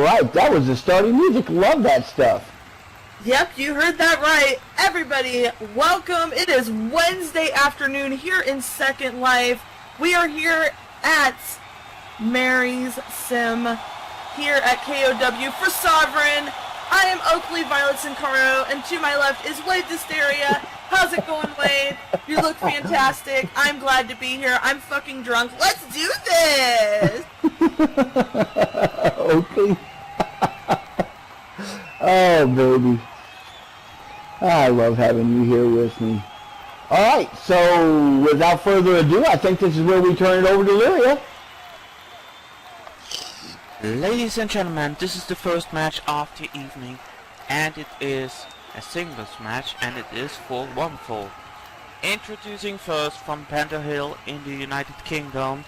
right, that was the starting music. Love that stuff. Yep, you heard that right. Everybody, welcome. It is Wednesday afternoon here in Second Life. We are here at Mary's Sim, here at KOW for Sovereign. I am Oakley Violet Sincaro, and to my left is Wade Dysteria. How's it going, Wade? You look fantastic. I'm glad to be here. I'm fucking drunk. Let's do this! Oakley. Oh, baby. I love having you here with me. Alright, so without further ado, I think this is where we turn it over to Lyria. Ladies and gentlemen, this is the first match of the evening, and it is a singles match, and it is for one fall. Introducing first from Panther Hill in the United Kingdom,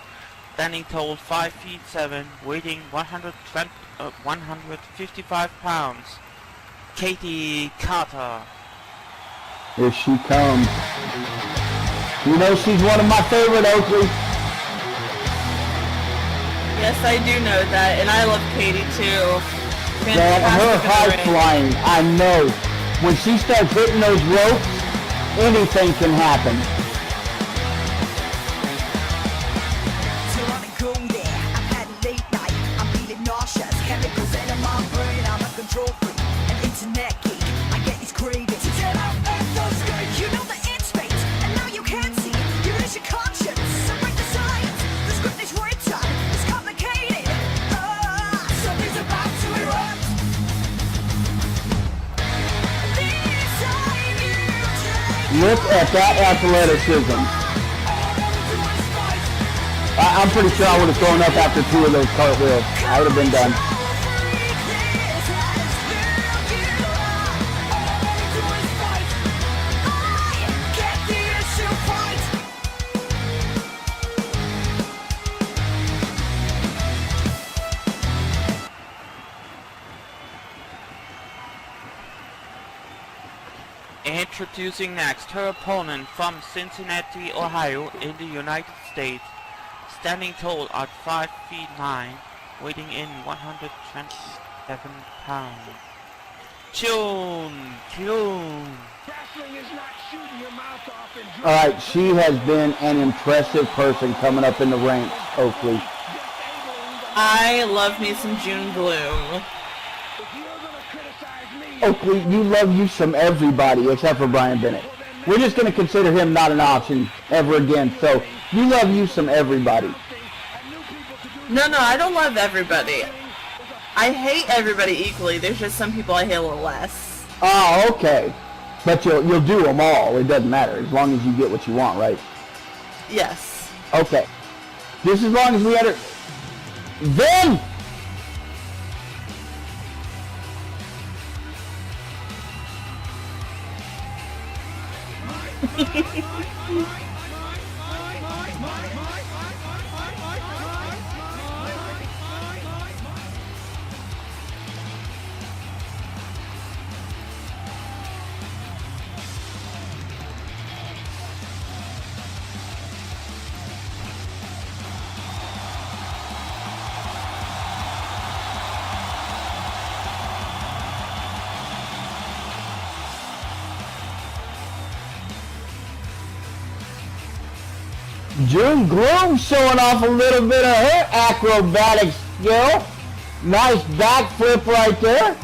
standing tall 5 feet 7, weighing 155 pounds, Katie Carter. Here she comes. You know she's one of my favorite, Oakley. Yes, I do know that, and I love Katie too. Man, her high flying, I know. When she starts hitting those ropes, anything can happen. So I'm going there. I've had a late night. I'm feeling nauseous. Chemicals in my brain. I'm a control freak. An internet geek. I get these cravings. Get out of those gates. You know that it's fate, and now you can't see. You lose your conscience. So break the science. The script is written. It's complicated. Something's about to erupt. Look at that athleticism. I'm pretty sure I would have thrown up after 2 of those cartwheels. I would have been done. Introducing next her opponent from Cincinnati, Ohio in the United States, standing tall at 5 feet 9, weighing in 127 pounds. June. Alright, she has been an impressive person coming up in the ranks, Oakley. I love me some June Gloom. Oakley, you love you some everybody except for Brian Bennett. We're just going to consider him not an option ever again. So, you love you some everybody. No, I don't love everybody. I hate everybody equally. There's just some people I hate a little less. Oh, okay. But you'll do them all. It doesn't matter as long as you get what you want, right? Yes. Okay. Just as long as we had it. Then... June Gloom showing off a little bit of her acrobatic skill. Nice backflip right there.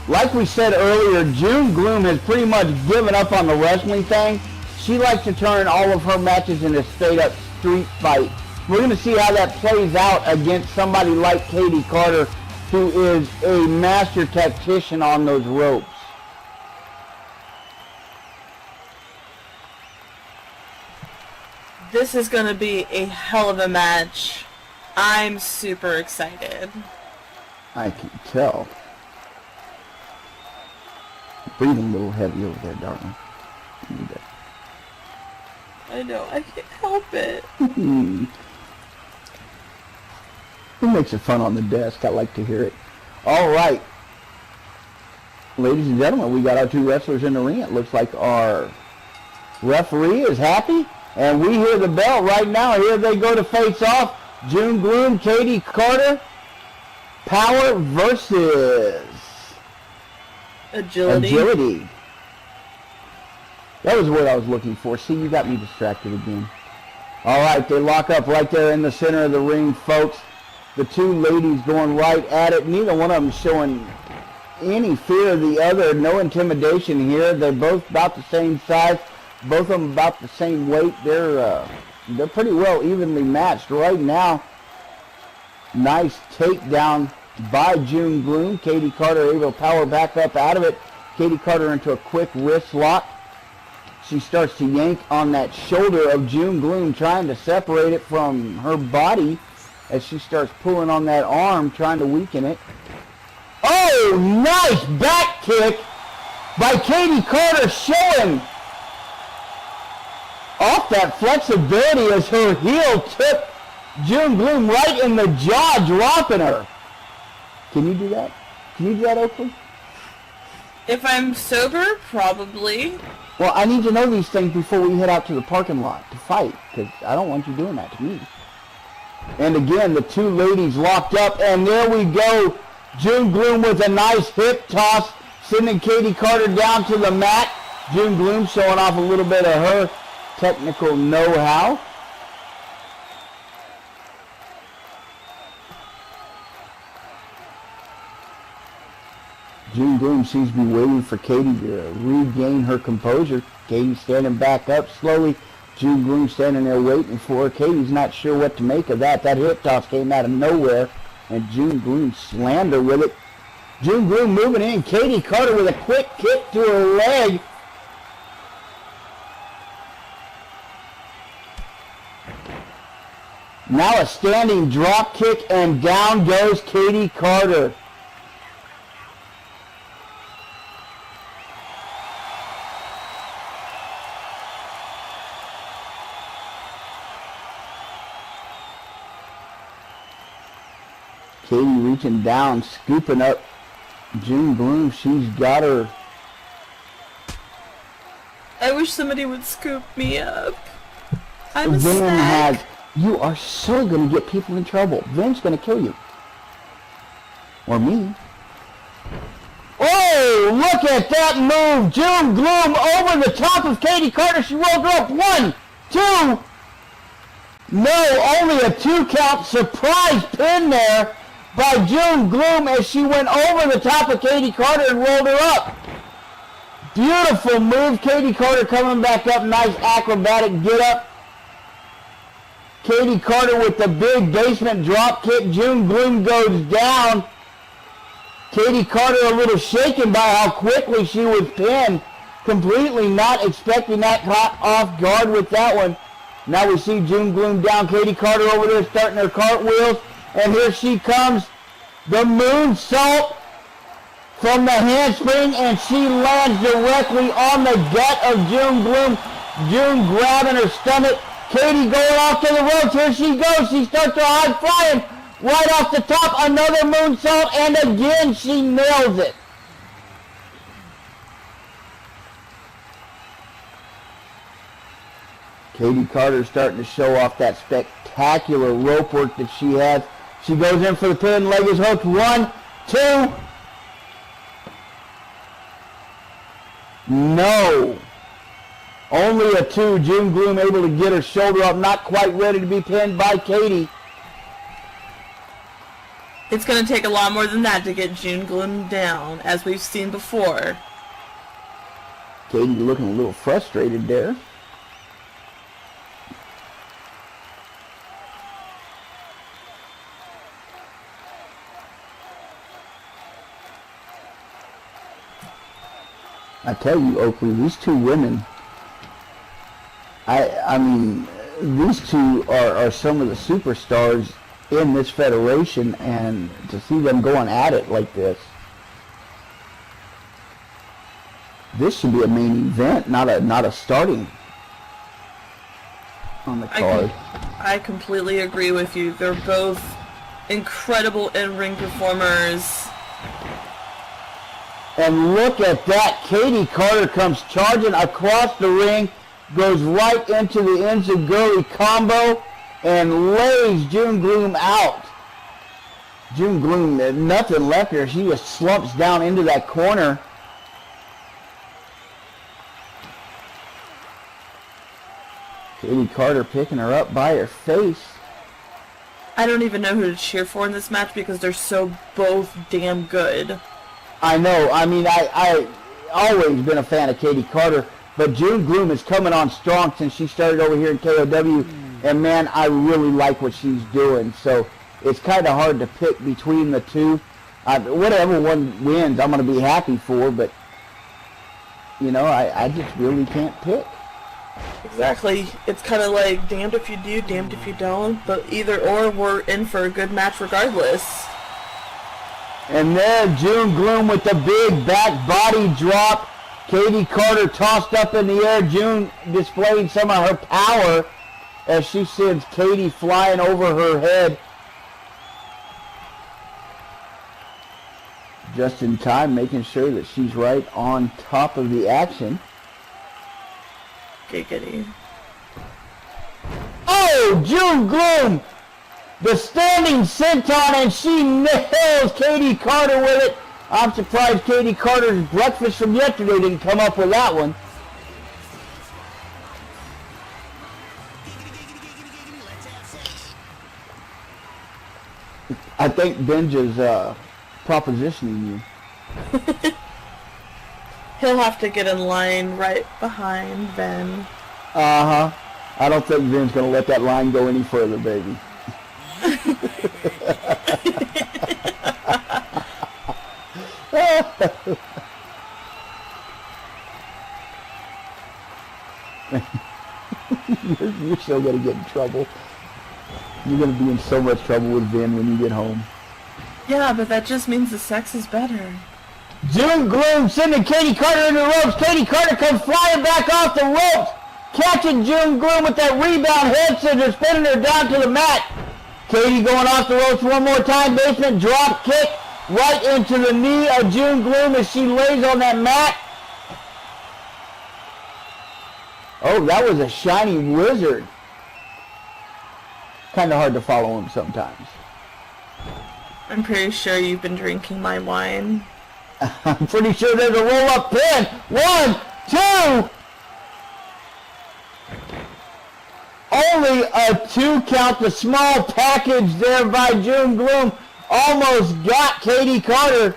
Like we said earlier, June Gloom has pretty much given up on the wrestling thing. She likes to turn all of her matches into straight up street fight. We're going to see how that plays out against somebody like Katie Carter, who is a master tactician on those ropes. This is going to be a hell of a match. I'm super excited. I can tell. Breathing a little heavy over there, darling. You need that. I know, I can't help it. Who makes it fun on the desk? I like to hear it. All right. Ladies and gentlemen, we got our 2 wrestlers in the ring. It looks like our referee is happy. And we hear the bell right now. Here they go to face off. June Gloom, Katie Carter. Power versus Agility. That was what I was looking for. See, you got me distracted again. All right, they lock up right there in the center of the ring, folks. The two ladies going right at it. Neither one of them showing any fear of the other. No intimidation here. They're both about the same size. Both of them about the same weight. They're pretty well evenly matched right now. Nice takedown by June Gloom. Katie Carter able to power back up out of it. Katie Carter into a quick wrist lock. She starts to yank on that shoulder of June Gloom, trying to separate it from her body as she starts pulling on that arm, trying to weaken it. Oh, nice back kick by Katie Carter, showing off that flexibility as her heel took June Gloom right in the jaw, dropping her. Can you do that? Can you do that, Oakley? If I'm sober, probably. Well, I need to know these things before we head out to the parking lot to fight, because I don't want you doing that to me. And again, the two ladies locked up, and there we go. June Gloom with a nice hip toss, sending Katie Carter down to the mat. June Gloom showing off a little bit of her technical know-how. June Gloom seems to be waiting for Katie to regain her composure. Katie standing back up slowly. June Gloom standing there waiting for her. Katie's not sure what to make of that. That hip toss came out of nowhere, and June Gloom slammed her with it. June Gloom moving in. Katie Carter with a quick kick to her leg. Now a standing drop kick, and down goes Katie Carter. Katie reaching down, scooping up June Gloom. She's got her. I wish somebody would scoop me up. I'm a Vin snack. has. You are so going to get people in trouble. Vin's going to kill you. Or me. Oh, look at that move. June Gloom over the top of Katie Carter. She rolled her up. 1, 2. No, only a 2 count. Surprise pin there by June Gloom as she went over the top of Katie Carter and rolled her up. Beautiful move. Katie Carter coming back up. Nice acrobatic get up. Katie Carter with the big basement drop kick. June Gloom goes down. Katie Carter a little shaken by how quickly she was pinned. Completely not expecting that, caught off guard with that one. Now we see June Gloom down. Katie Carter over there starting her cartwheels. And here she comes. The moonsault from the handspring, and she lands directly on the gut of June Gloom. June grabbing her stomach. Katie going off to the ropes. Here she goes. She starts her high flying right off the top. Another moonsault, and again she nails it. Katie Carter starting to show off that spectacular rope work that she has. She goes in for the pin. Leg is hooked. 1, 2. No. Only a 2. June Gloom able to get her shoulder up. Not quite ready to be pinned by Katie. It's going to take a lot more than that to get June Gloom down, as we've seen before. Katie looking a little frustrated there. I tell you, Oakley, these two women, I mean, these two are some of the superstars in this federation, and to see them going at it like this should be a main event, not a starting on the card. I completely agree with you. They're both incredible in-ring performers. And look at that. Katie Carter comes charging across the ring. goes right into the enziguri combo and lays June Gloom out. June Gloom, nothing left here. She just slumps down into that corner. Katie Carter picking her up by her face. I don't even know who to cheer for in this match because they're so both damn good. I know. I mean, I always been a fan of Katie Carter, but June Gloom is coming on strong since she started over here in KOW, and man, I really like what she's doing. So it's kind of hard to pick between the two. Whatever one wins, I'm going to be happy for, but you know, I just really can't pick. Exactly. It's kind of like damned if you do, damned if you don't, but either or, we're in for a good match regardless. And there, June Gloom with the big back body drop. Katie Carter tossed up in the air. June displaying some of her power as she sends Katie flying over her head. Just in time, making sure that she's right on top of the action. Giggity. Oh, June Gloom! The standing senton, and she nails Katie Carter with it. I'm surprised Katie Carter's breakfast from yesterday didn't come up with that one. I think Benja's propositioning you. He'll have to get in line right behind Ben. Uh-huh. I don't think Ben's going to let that line go any further, baby. You're still going to get in trouble. You're going to be in so much trouble with Vin when you get home. Yeah, but that just means the sex is better. June Gloom sending Katie Carter into the ropes. Katie Carter comes flying back off the ropes, catching June Gloom with that rebound head scissors, spinning her down to the mat. Katie going off the ropes one more time. Basement drop kick right into the knee of June Gloom as she lays on that mat. Oh, that was a shiny wizard. Kind of hard to follow him sometimes. I'm pretty sure you've been drinking my wine. I'm pretty sure there's a roll-up pin. 1, 2. Only a 2 count. The small package there by June Gloom almost got Katie Carter.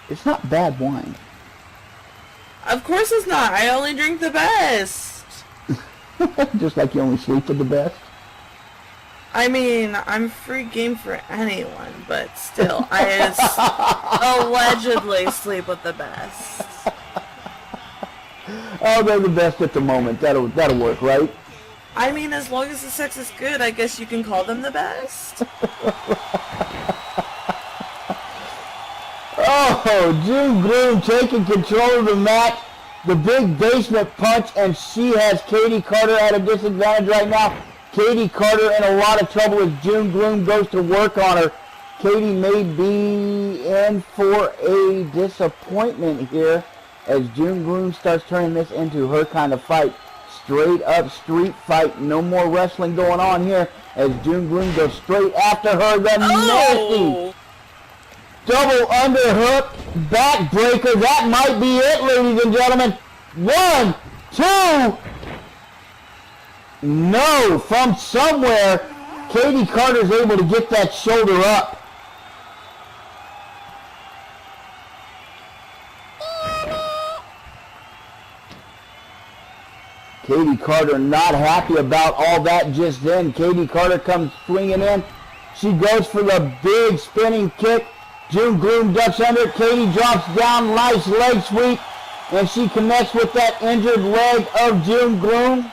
It's not bad wine. Of course it's not. I only drink the best. Just like you only sleep with the best. I mean, I'm free game for anyone, but still, I allegedly sleep with the best. Oh, they're the best at the moment. That'll work, right? I mean, as long as the sex is good, I guess you can call them the best. Oh, June Gloom taking control of the match. The big basement punch, and she has Katie Carter at a disadvantage right now. Katie Carter in a lot of trouble as June Gloom goes to work on her. Katie may be in for a disappointment here as June Gloom starts turning this into her kind of fight. Straight up street fight. No more wrestling going on here as June Gloom goes straight after her. The nasty double underhook backbreaker. That might be it, ladies and gentlemen. 1, 2. No, from somewhere, Katie Carter's able to get that shoulder up. Katie Carter not happy about all that just then. Katie Carter comes swinging in. She goes for the big spinning kick. June Gloom ducks under it. Katie drops down, nice leg sweep, and she connects with that injured leg of June Gloom.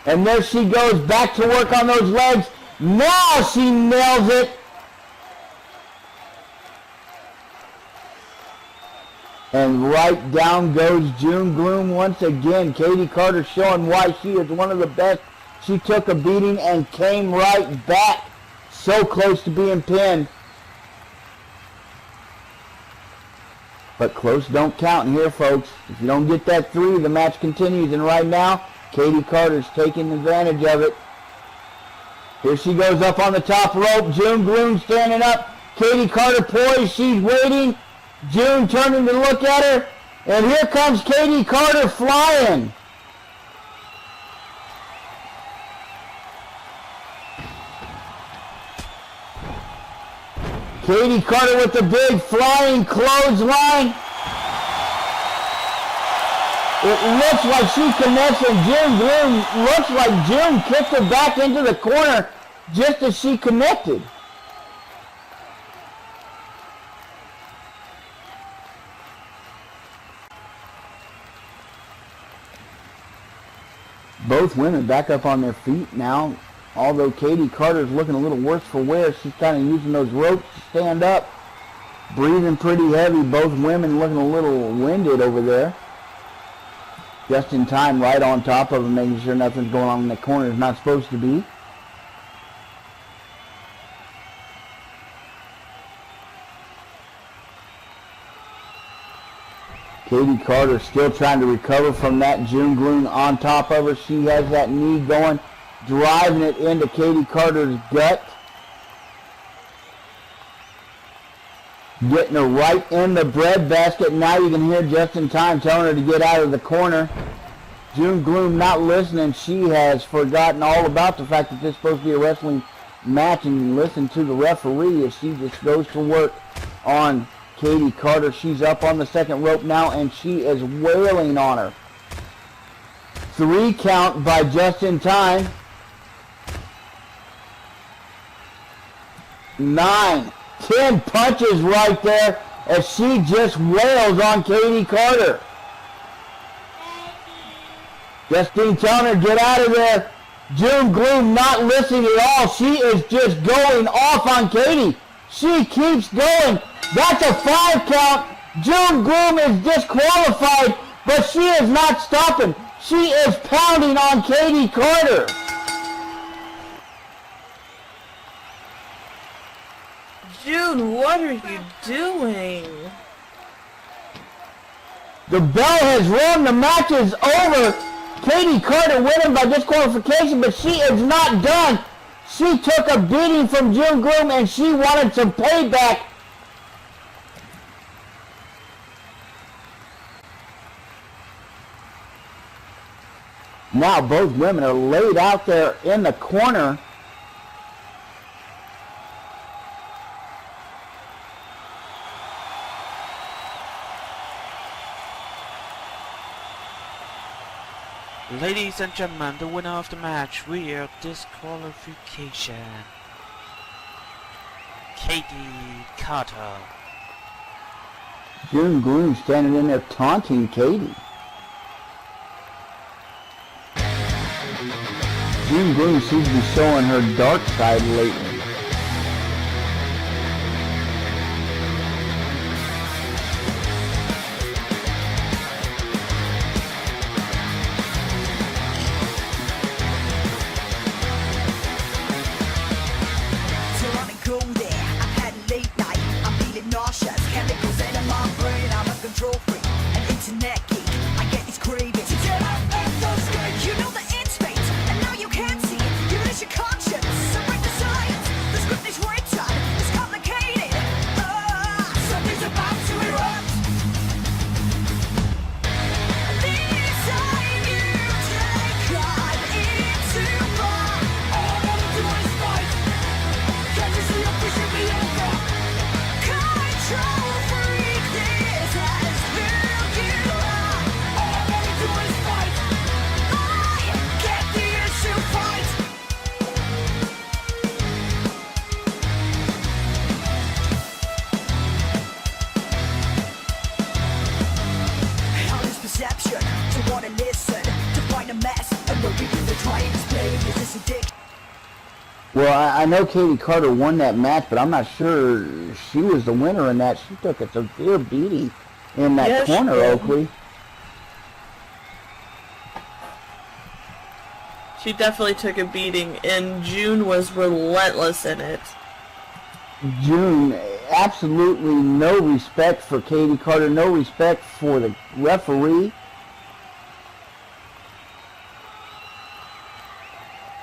And there she goes back to work on those legs. Now she nails it. And right down goes June Gloom once again. Katie Carter showing why she is one of the best. She took a beating and came right back. So close to being pinned. But close don't count here, folks. If you don't get that 3, the match continues. And right now, Katie Carter's taking advantage of it. Here she goes up on the top rope. June Gloom standing up. Katie Carter poised. She's waiting. June turning to look at her. And here comes Katie Carter flying. Katie Carter with the big flying clothesline. It looks like she connects, and June Gloom looks like June kicked her back into the corner just as she connected. Both women back up on their feet now. Although Katie Carter's looking a little worse for wear, she's kind of using those ropes to stand up. Breathing pretty heavy. Both women looking a little winded over there. Just in time, right on top of them, making sure nothing's going on in the corner is not supposed to be. Katie Carter still trying to recover from that. June Gloom on top of her. She has that knee going, driving it into Katie Carter's gut. Getting her right in the breadbasket. Now you can hear just in time telling her to get out of the corner. June Gloom not listening. She has forgotten all about the fact that this is supposed to be a wrestling match, and listen to the referee as she just goes to work on Katie Carter. She's up on the second rope now, and she is wailing on her. 3 count by just in time. 9, 10 punches right there as she just wails on Katie Carter. Justine telling her, get out of there. June Gloom not listening at all. She is just going off on Katie. She keeps going. That's a 5 count. June Gloom is disqualified, but she is not stopping. She is pounding on Katie Carter. June, what are you doing? The bell has rung. The match is over. Katie Carter winning by disqualification, but she is not done. She took a beating from June Gloom, and she wanted some payback. Now both women are laid out there in the corner. Ladies and gentlemen, the winner of the match via disqualification, Katie Carter. June Gloom standing in there taunting Katie. June Gloom seems to be showing her dark side lately. Well, I know Katie Carter won that match, but I'm not sure she was the winner in that. She took a severe beating in that corner, Oakley. She definitely took a beating, and June was relentless in it. June, absolutely no respect for Katie Carter, no respect for the referee.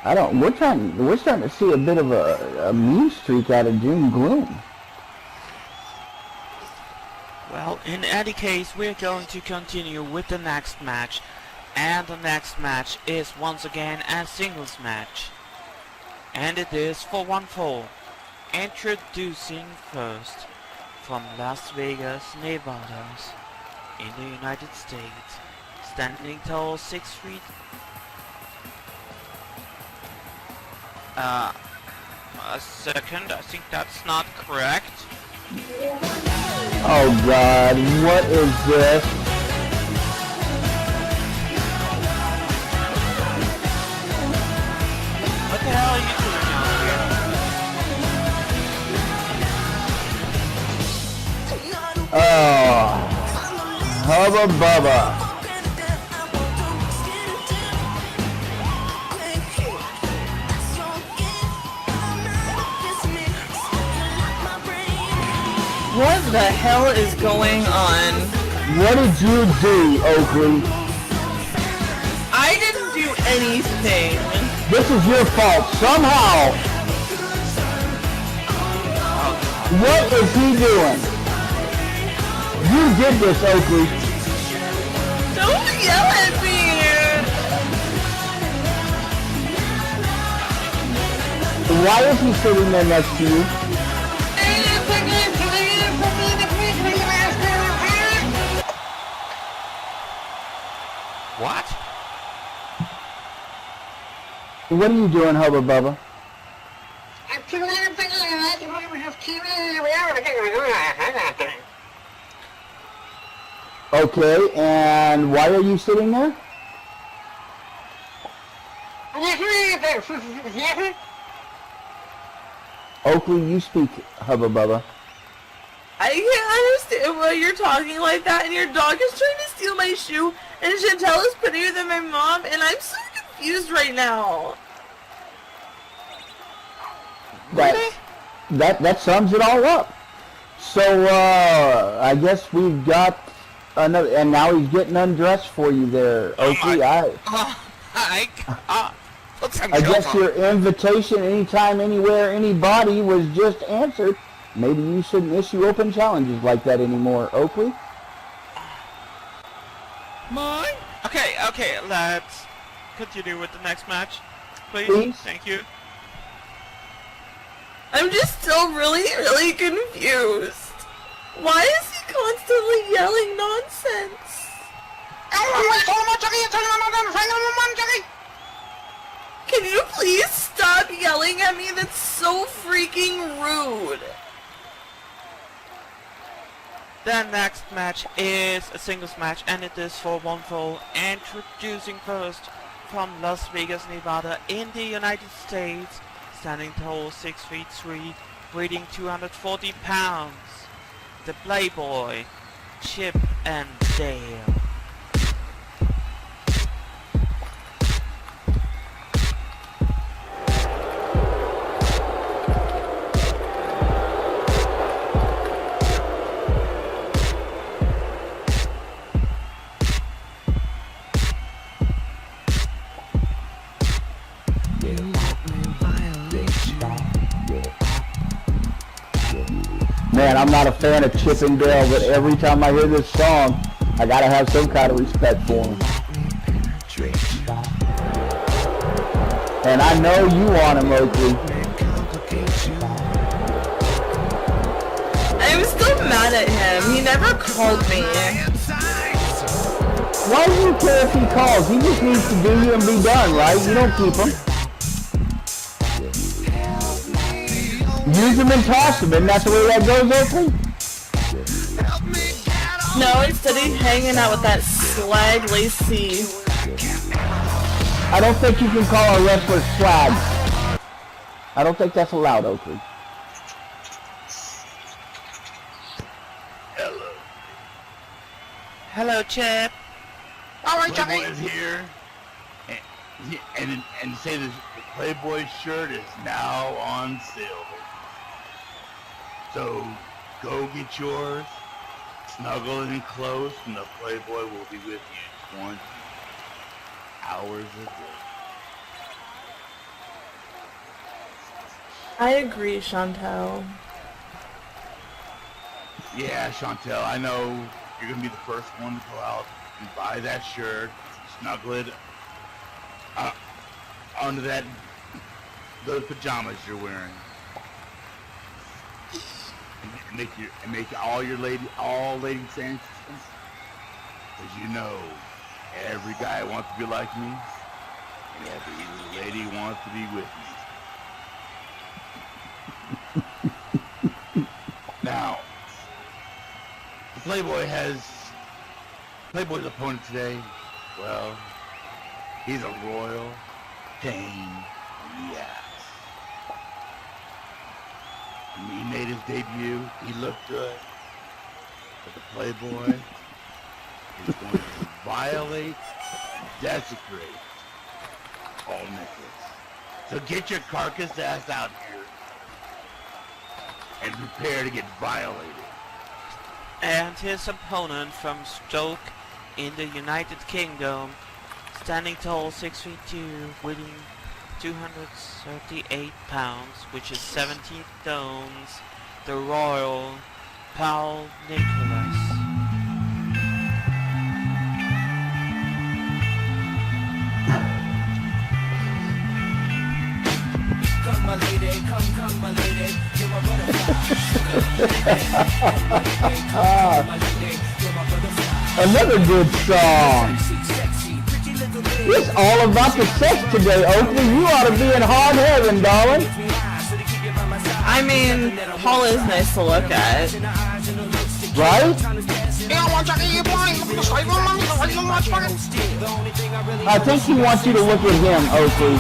We're starting to see a bit of a mean streak out of June Gloom. Well, in any case, we're going to continue with the next match. And the next match is once again a singles match. And it is for one fall. Introducing first from Las Vegas, Nevada, in the United States. Standing tall, 6 feet. A second, I think that's not correct. Oh God, what is this? What the hell are you doing out here? Oh, Hubba Bubba. What the hell is going on? What did you do, Oakley? I didn't do anything. This is your fault, somehow. What is he doing? You did this, Oakley. Don't yell at me. Why is he sitting there next to you? What? What are you doing, Hubba Bubba? Okay, and why are you sitting there? Oakley, you speak, Hubba Bubba. I can't understand why you're talking like that, and your dog is trying to steal my shoe, and Chantel is prettier than my mom, and I'm so confused right now. That sums it all up. So, I guess we've got another, and now he's getting undressed for you there, Oakley. I guess your invitation anytime, anywhere, anybody was just answered. Maybe you shouldn't issue open challenges like that anymore, Oakley. Mine? Okay, let's continue with the next match. Please? Thank you. I'm just still really confused. Why is he constantly yelling nonsense? Can you please stop yelling at me? That's so freaking rude. The next match is a singles match, and it is for one fall. Introducing first from Las Vegas, Nevada, in the United States, standing tall, 6 feet 3, weighing 240 pounds, the Playboy, Chip and Dale. Man, I'm not a fan of Chip and Dale, but every time I hear this song, I gotta have some kind of respect for him. And I know you want him, Oakley. I'm still mad at him. He never called me. Why do you care if he calls? He just needs to do you and be done, right? You don't keep him. Use him and toss him, and that's the way that goes, Oakley? No, instead he's hanging out with that slag Lacey. I don't think you can call a wrestler slag. I don't think that's allowed, Oakley. Hello, Chip. Alright, Playboy is here, and say this Playboy shirt is now on sale. So Go get yours. Snuggle in close, and the Playboy will be with you 20 hours a day. I agree, Chantel. Yeah, Chantel, I know you're going to be the first one to go out and buy that shirt, snuggle it under those pajamas you're wearing. And make all lady senses. Because you know, every guy wants to be like me, and every lady wants to be with me. Now, the Playboy's opponent today, well, he's a royal pain in the ass. When he made his debut, he looked good, but the Playboy is going to violate and desecrate Paul Nicholas. So get your carcass ass out here and prepare to get violated. And his opponent from Stoke in the United Kingdom, standing tall, 6'2", weighing 238 pounds, which is 17 stones, the Royal Paul Nicholas. Come my lady, come my lady, you're my butterfly. Another good song. It's all about the sex today, Oakley. You ought to be in hard heaven, darling. I mean, Paul is nice to look at. Right? I think he wants you to look at him, Oakley.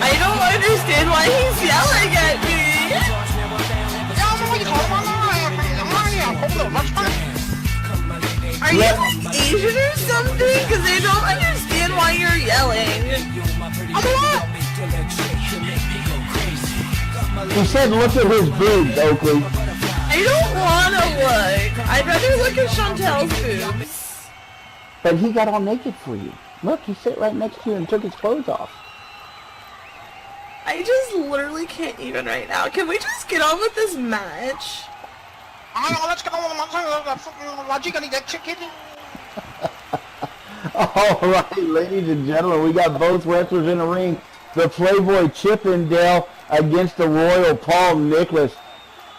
I don't understand why he's yelling at me. Are you Asian or something? Because I don't understand why you're yelling. He said look at his boobs, Oakley. I don't want to look. I'd rather look at Chantel's boobs. But he got all naked for you. Look, he sat right next to you and took his clothes off. I just literally can't even right now. Can we just get on with this match? Let's get on with the chicken. Alright, ladies and gentlemen, we got both wrestlers in the ring. The Playboy Chippendale against the Royal Paul Nicholas.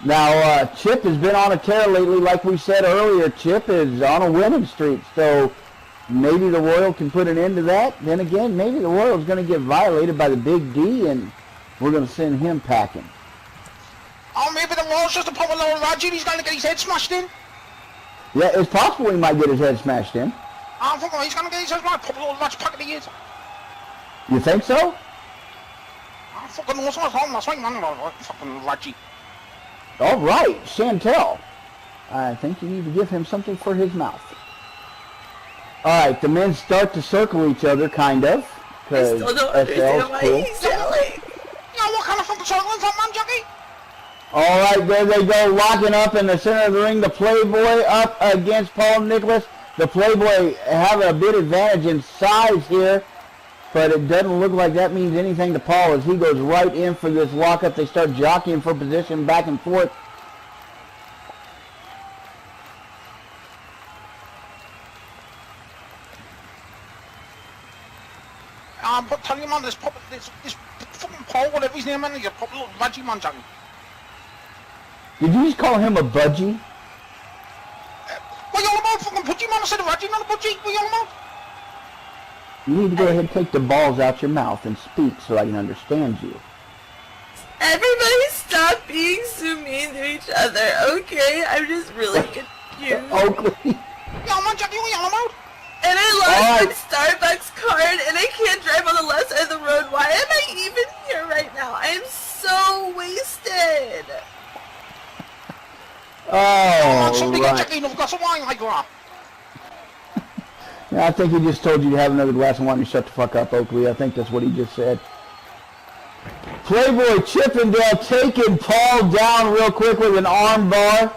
Now, Chip has been on a tear lately, like we said earlier. Chip is on a winning streak, so maybe the Royal can put an end to that. Then again, maybe the Royal's going to get violated by the Big D, and we're going to send him packing. Oh, maybe the Royal's just a poor little Roger. He's going to get his head smashed in. Yeah, it's possible he might get his head smashed in. I'm thinking he's going to get his head smashed. Poor little Roger packet he is. You think so? I'm fucking awesome. I'm swinging on fucking Roger. All right, Chantel. I think you need to give him something for his mouth. All right, the men start to circle each other, kind of. I still don't understand why he's yelling. Yeah, what kind of fucking circling from man, Jackie? All right, there they go, locking up in the center of the ring. The Playboy up against Paul Nicholas. The Playboy having a bit advantage in size here, but it doesn't look like that means anything to Paul as he goes right in for this lockup. They start jockeying for position back and forth. But tell you, man, this fucking Paul, whatever his name is, he's a proper little Roger man, Jackie. Did you just call him a budgie? What you all about, fucking pudgy, man? I said a Roger, not a budgie. What you all about? You need to go ahead and take the balls out your mouth and speak so I can understand you. Everybody stop being so mean to each other, okay? I'm just really confused. Oakley. Yeah, man, Jackie, what you all about? And I lost my Starbucks card and I can't drive on the left side of the road. Why am I even here right now? I am so wasted. Oh, right. Jackie, no glass of wine like that. Yeah, I think he just told you to have another glass of wine and shut the fuck up, Oakley. I think that's what he just said. Playboy Chippendale taking Paul down real quick with an arm bar.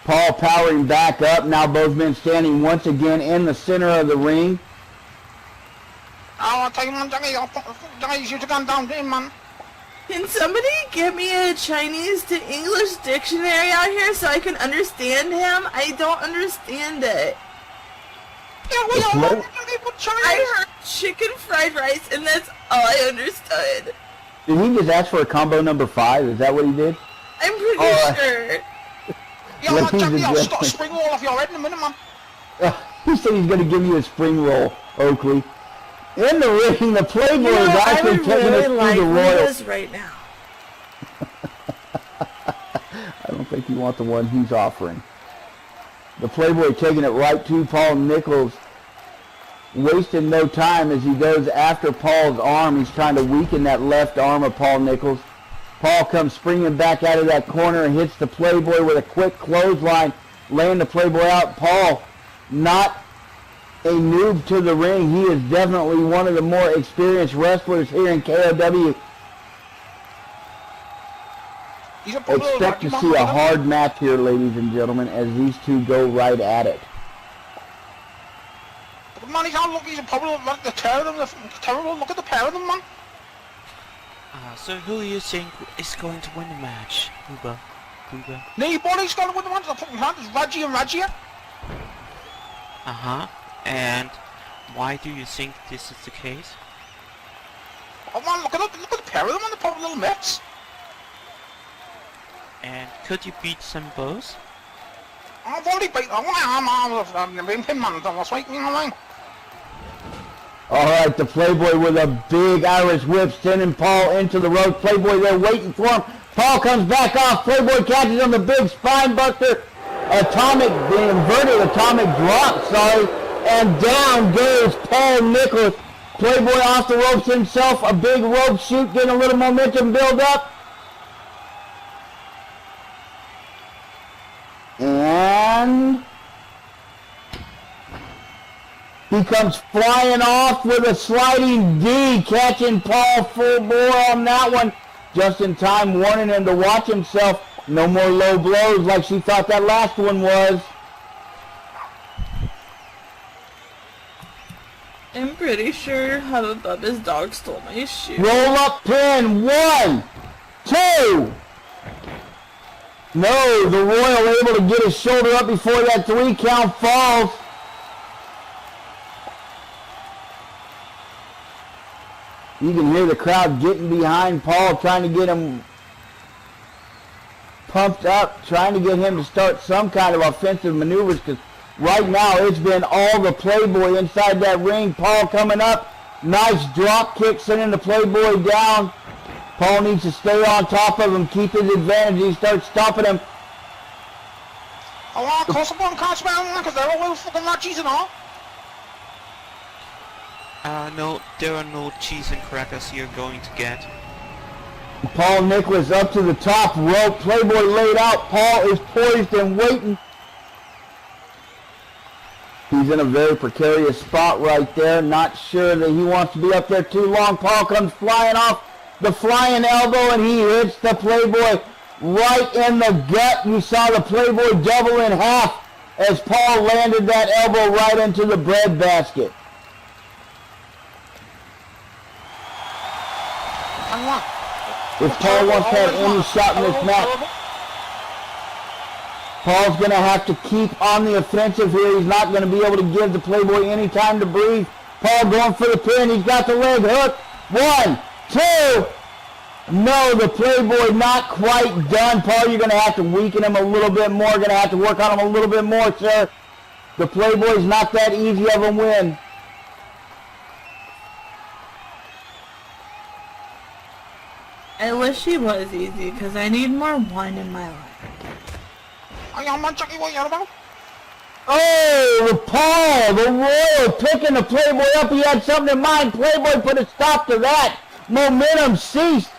Paul powering back up. Now both men standing once again in the center of the ring. I'll tell you, man, you should have down there, man. Can somebody give me a Chinese to English dictionary out here so I can understand him? I don't understand it. I heard chicken fried rice and that's all I understood. Did he just ask for a combo number 5? Is that what he did? I'm pretty sure. Yeah, man, Jackie, I'll start spring roll off your head in a minute, man. He said he's going to give you a spring roll, Oakley. In the ring, the Playboy is actually taking it through the Royal. Right now. I don't think you want the one he's offering. The Playboy taking it right to Paul Nichols. Wasting no time as he goes after Paul's arm. He's trying to weaken that left arm of Paul Nichols. Paul comes springing back out of that corner and hits the Playboy with a quick clothesline, laying the Playboy out. Paul, not a noob to the ring. He is definitely one of the more experienced wrestlers here in KOW. Expect to see a hard match here, ladies and gentlemen, as these two go right at it. Man, he's not looking, he's probably like the terrible, look at the pair of them, man. So who do you think is going to win the match? Kuba. Nobody's going to win the match, the fucking hand is Raji and Rajia. Uh-huh. And why do you think this is the case? Oh man, look at the pair of them, and they're probably little mitts. And could you beat them both? I've already beat them, I'm being pin man, that's right, you know what I mean? Alright, the Playboy with a big Irish whip sending Paul into the ropes. Playboy there waiting for him. Paul comes back off. Playboy catches on the big spine buster. The inverted atomic drop, and down goes Paul Nichols. Playboy off the ropes himself. A big rope shoot, getting a little momentum build up. And he comes flying off with a sliding D, catching Paul full bore on that one. Just in time, warning him to watch himself. No more low blows like she thought that last one was. I'm pretty sure Hubba Bubba's dog stole my shoe. Roll up pin. 1, 2. No, the Royal able to get his shoulder up before that 3 count falls. You can hear the crowd getting behind Paul, trying to get him pumped up, trying to get him to start some kind of offensive maneuvers, because right now it's been all the Playboy inside that ring. Paul coming up, nice drop kick, sending the Playboy down. Paul needs to stay on top of him, keep his advantage. He starts stopping him. I want to close up on can't spell them because they're all fucking not cheese and all. No, there are no cheese and crackers you're going to get. Paul Nicholas up to the top rope. Playboy laid out. Paul is poised and waiting. He's in a very precarious spot right there. Not sure that he wants to be up there too long. Paul comes flying off the flying elbow and he hits the Playboy right in the gut. You saw the Playboy double in half as Paul landed that elbow right into the bread basket. If Paul wants to have any shot in this match, Paul's going to have to keep on the offensive here. He's not going to be able to give the Playboy any time to breathe. Paul going for the pin. He's got the leg hook. 1, 2. No, the Playboy not quite done. Paul, you're going to have to weaken him a little bit more. Going to have to work on him a little bit more, sir. The Playboy's not that easy of a win. I wish he was easy, because I need more wine in my life. Oh, Paul, the Royal picking the Playboy up. He had something in mind. Playboy put a stop to that. Momentum ceased.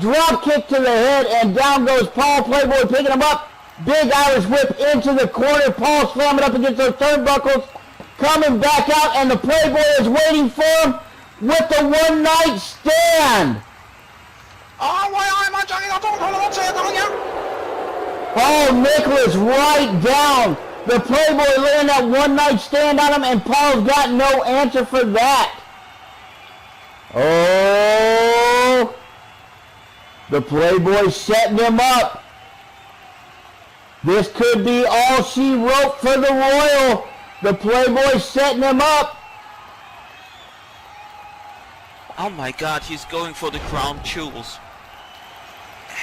Drop kick to the head, and down goes Paul. Playboy picking him up. Big Irish whip into the corner. Paul slamming up against those turnbuckles. Coming back out, and the Playboy is waiting for him with the one-night stand. my Johnny, I don't know what's happening. Paul Nicholas right down. The Playboy laying that one-night stand on him, and Paul's got no answer for that. Oh, the Playboy setting him up. This could be all she wrote for the Royal. The Playboy setting him up. Oh my god, he's going for the crown jewels.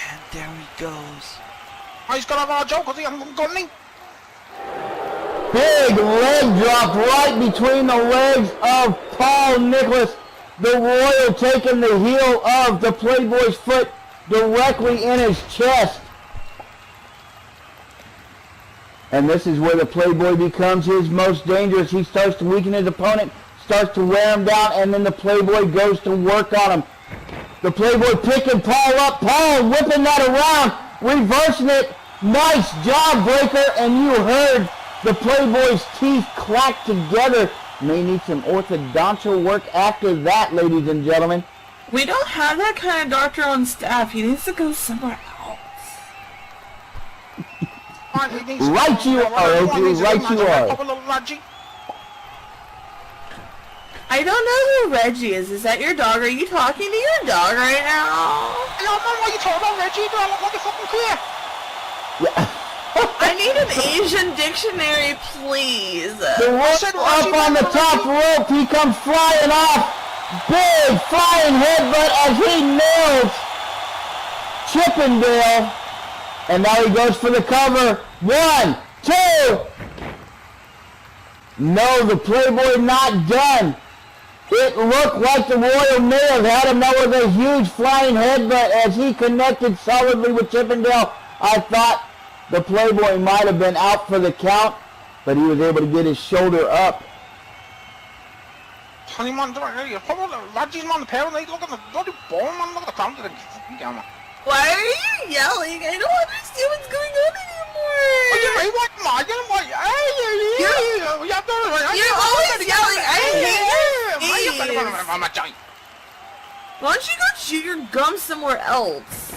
And there he goes. He's got a joke because he hasn't got any. Big leg drop right between the legs of Paul Nicholas. The Royal taking the heel of the Playboy's foot directly in his chest. And this is where the Playboy becomes his most dangerous. He starts to weaken his opponent, starts to wear him down, and then the Playboy goes to work on him. The Playboy picking Paul up. Paul whipping that around, reversing it. Nice job, Breaker. And you heard the Playboy's teeth clack together. May need some orthodontial work after that, ladies and gentlemen. We don't have that kind of doctor on staff. He needs to go somewhere else. Right you are, Oakley. Right you are. I don't know who Reggie is. Is that your dog? Are you talking to your dog right now? I don't know what you're talking about, Reggie. Do I look like a fucking queer? I need an Asian dictionary, please. The rope up on the top rope. He comes flying off. Big flying headbutt as he nails Chippendale. And now he goes for the cover. 1, 2. No, the Playboy not done. It looked like the Royal may have had him. That was a huge flying headbutt as he connected solidly with Chippendale. I thought the Playboy might have been out for the count, but he was able to get his shoulder up. Honey, man, Reggie's on the pair, and they look at the bloody ball, man. Look at the crown. Why are you yelling? I don't understand what's going on anymore. You're always yelling. I hate your face. Why don't you go chew your gum somewhere else?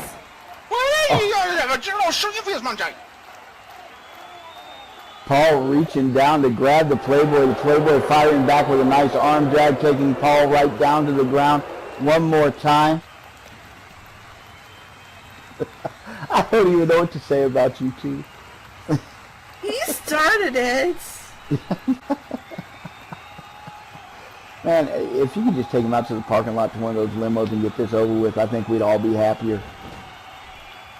Paul reaching down to grab the Playboy. The Playboy firing back with a nice arm drag, taking Paul right down to the ground one more time. I don't even know what to say about you two. He started it. Man, if you could just take him out to the parking lot to one of those limos and get this over with, I think we'd all be happier.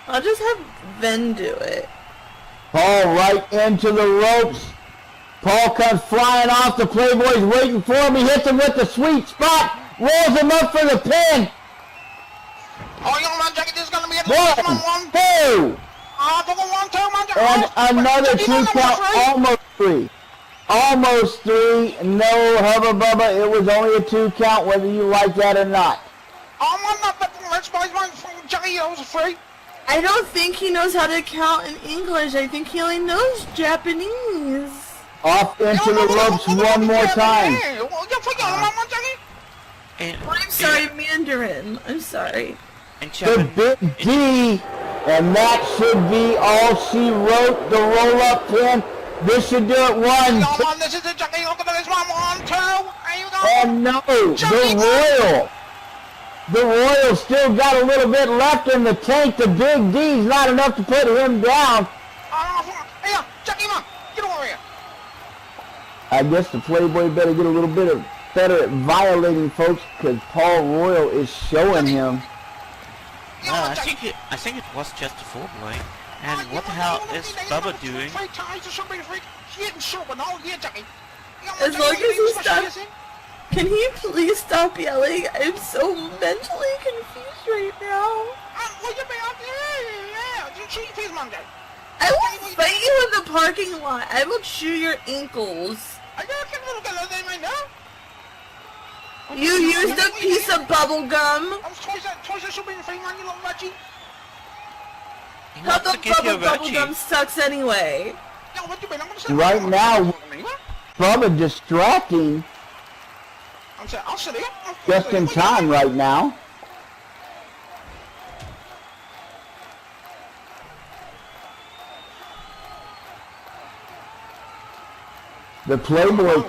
I'll just have Ben do it. Paul right into the ropes. Paul comes flying off. The Playboy's waiting for him. He hits him with the sweet spot. Rolls him up for the pin. Oh, young man, Jackie, this is going to be a 1, 2. And another 2 count, almost 3. Almost 3, no hubba bubba. It was only a 2 count, whether you like that or not. I don't think he knows how to count in English. I think he only knows Japanese. Off into the ropes one more time. I'm sorry, Mandarin. I'm sorry. The big D, and that should be all she wrote. The roll-up pin. This should do it. 1, 2. And no, the Royal still got a little bit left in the tank. The big D's not enough to put him down. I guess the Playboy better get a little bit better at violating folks, because Paul Royal is showing him. No, I think it was just a foreplay. And what the hell is Bubba doing? As long as he stops. Can he please stop yelling? I'm so mentally confused right now. I will fight you in the parking lot. I will chew your ankles. You used a piece of bubble gum. How the bubble gum sucks anyway. Right now, Bubba distracting. Just in time right now. The Playboy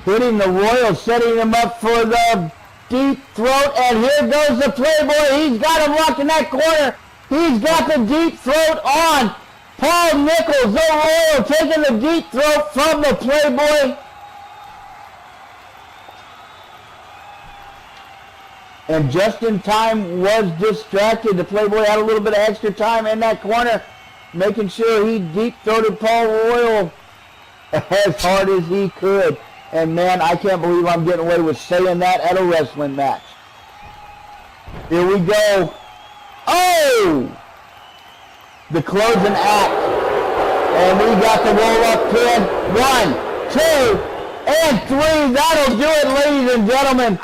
hitting the Royal, setting him up for the deep throat, and here goes the Playboy. He's got him locked in that corner. He's got the deep throat on. Paul Nichols, the Royal, taking the deep throat from the Playboy. And just in time was distracted. The Playboy had a little bit of extra time in that corner, making sure he deep-throated Paul Royal as hard as he could. And man, I can't believe I'm getting away with saying that at a wrestling match. Here we go. Oh! The closing act. And we got the roll-up pin. 1, 2, and 3. That'll do it, ladies and gentlemen.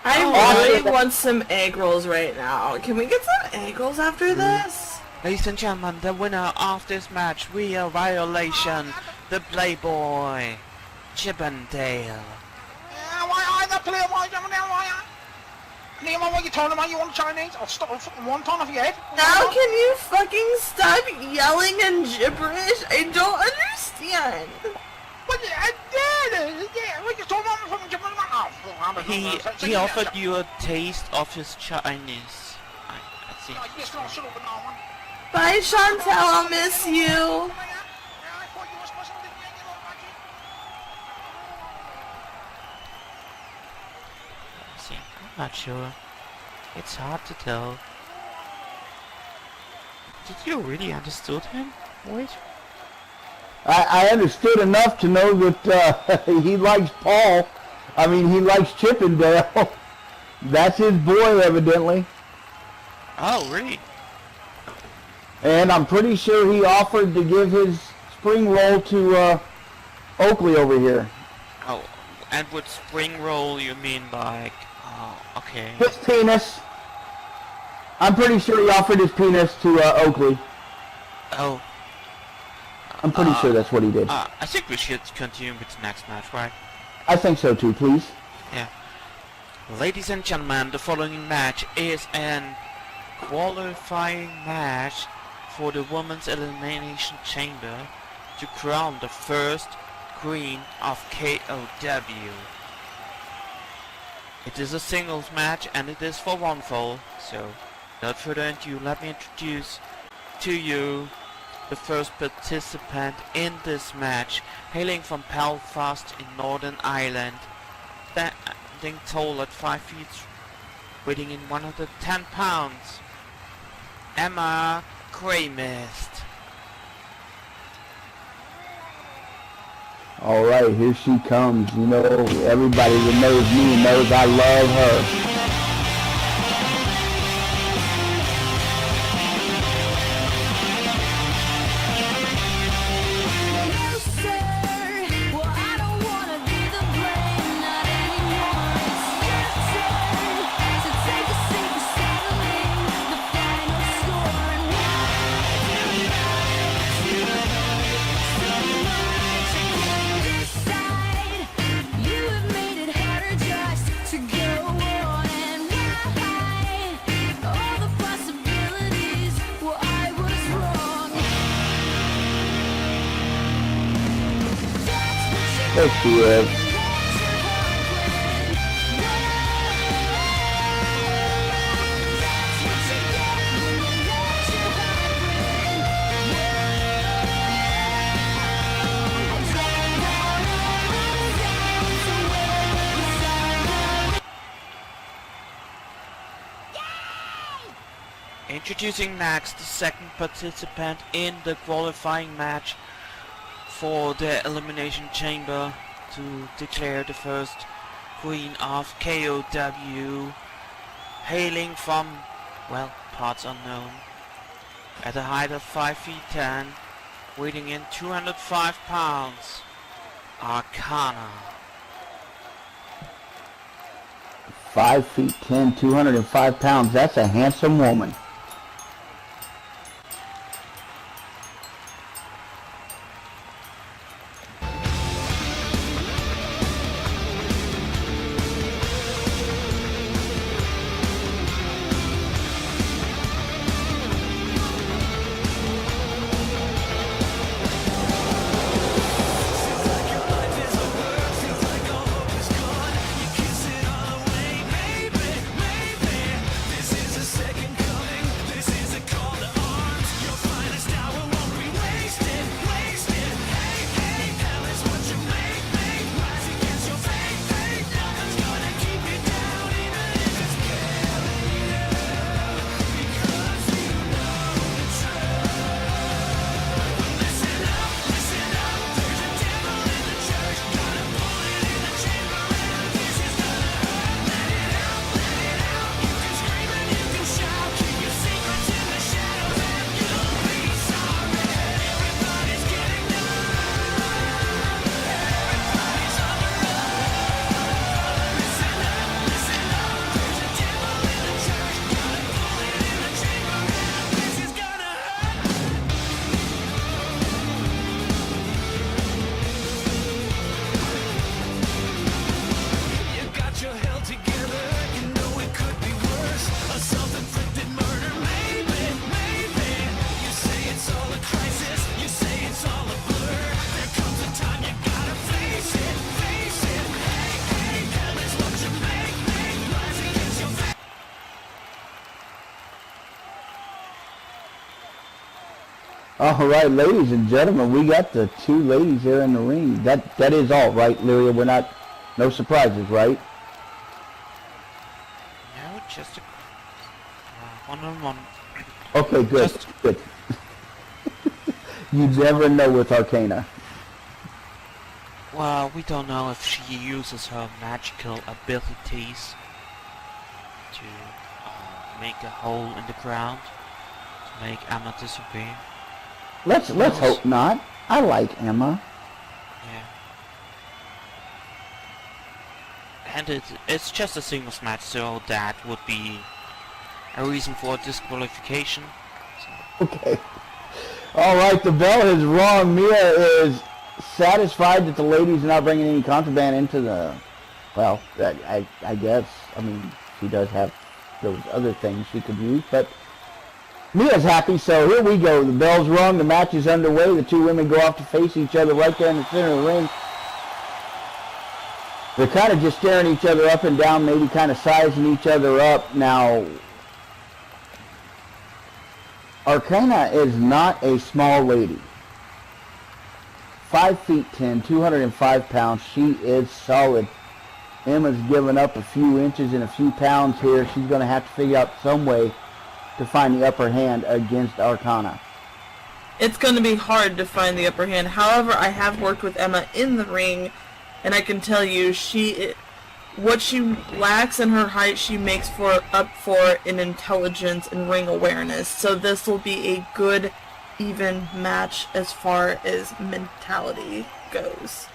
I really want some egg rolls right now. Can we get some egg rolls after this? Ladies and gentlemen, the winner of this match via violation, the Playboy, Chippendale. You want Chinese? I'll stop a fucking wonton off your head. Now can you fucking stop yelling in gibberish? I don't understand. He offered you a taste of his Chinese. I think. Bye, Chantel. I'll miss you. See, I'm not sure. It's hard to tell. Did you really understood him? Wait. I understood enough to know that he likes Paul. I mean, he likes Chippendale. That's his boy, evidently. Oh, really? And I'm pretty sure he offered to give his spring roll to Oakley over here. Oh, and with spring roll you mean like... Oh, okay. His penis. I'm pretty sure he offered his penis to Oakley. Oh. I'm pretty sure that's what he did. I think we should continue with the next match, right? I think so too, please. Yeah. Ladies and gentlemen, the following match is an qualifying match for the Women's Elimination Chamber to crown the first Queen of KOW. It is a singles match and it is for one fall, so without further ado, let me introduce to you the first participant in this match, hailing from Belfast in Northern Ireland, standing tall at 5 feet, weighing in 110 pounds, Emma Kraymist. All right, here she comes. You know, everybody that knows me knows I love her. There she is. Introducing next the second participant in the qualifying match for the Elimination Chamber to declare the first Queen of KOW, hailing from, well, parts unknown, at a height of 5 feet 10, weighing in 205 pounds, Arcana. 5 feet 10, 205 pounds. That's a handsome woman. All right, ladies and gentlemen, we got the two ladies here in the ring. That is all, right, Lyria? We're not, no surprises, right? No, just a one-on-one. Okay, good, good. You never know with Arcana. Well, we don't know if she uses her magical abilities to make a hole in the ground to make Emma disappear. Let's hope not. I like Emma. Yeah. And it's just a singles match, so that would be a reason for disqualification. So. Okay. All right, the bell has rung. Mia is satisfied that the ladies are not bringing any contraband into the... Well, I guess. I mean, she does have those other things she could use, but Mia's happy, so here we go. The bell's rung, the match is underway. The two women go off to face each other right there in the center of the ring. They're kind of just staring each other up and down, maybe kind of sizing each other up. Now, Arcana is not a small lady. 5'10", 205 pounds. She is solid. Emma's given up a few inches and a few pounds here. She's going to have to figure out some way to find the upper hand against Arcana. It's going to be hard to find the upper hand. However, I have worked with Emma in the ring, and I can tell you, what she lacks in her height, she makes up for in intelligence and ring awareness. So this will be a good, even match as far as mentality goes.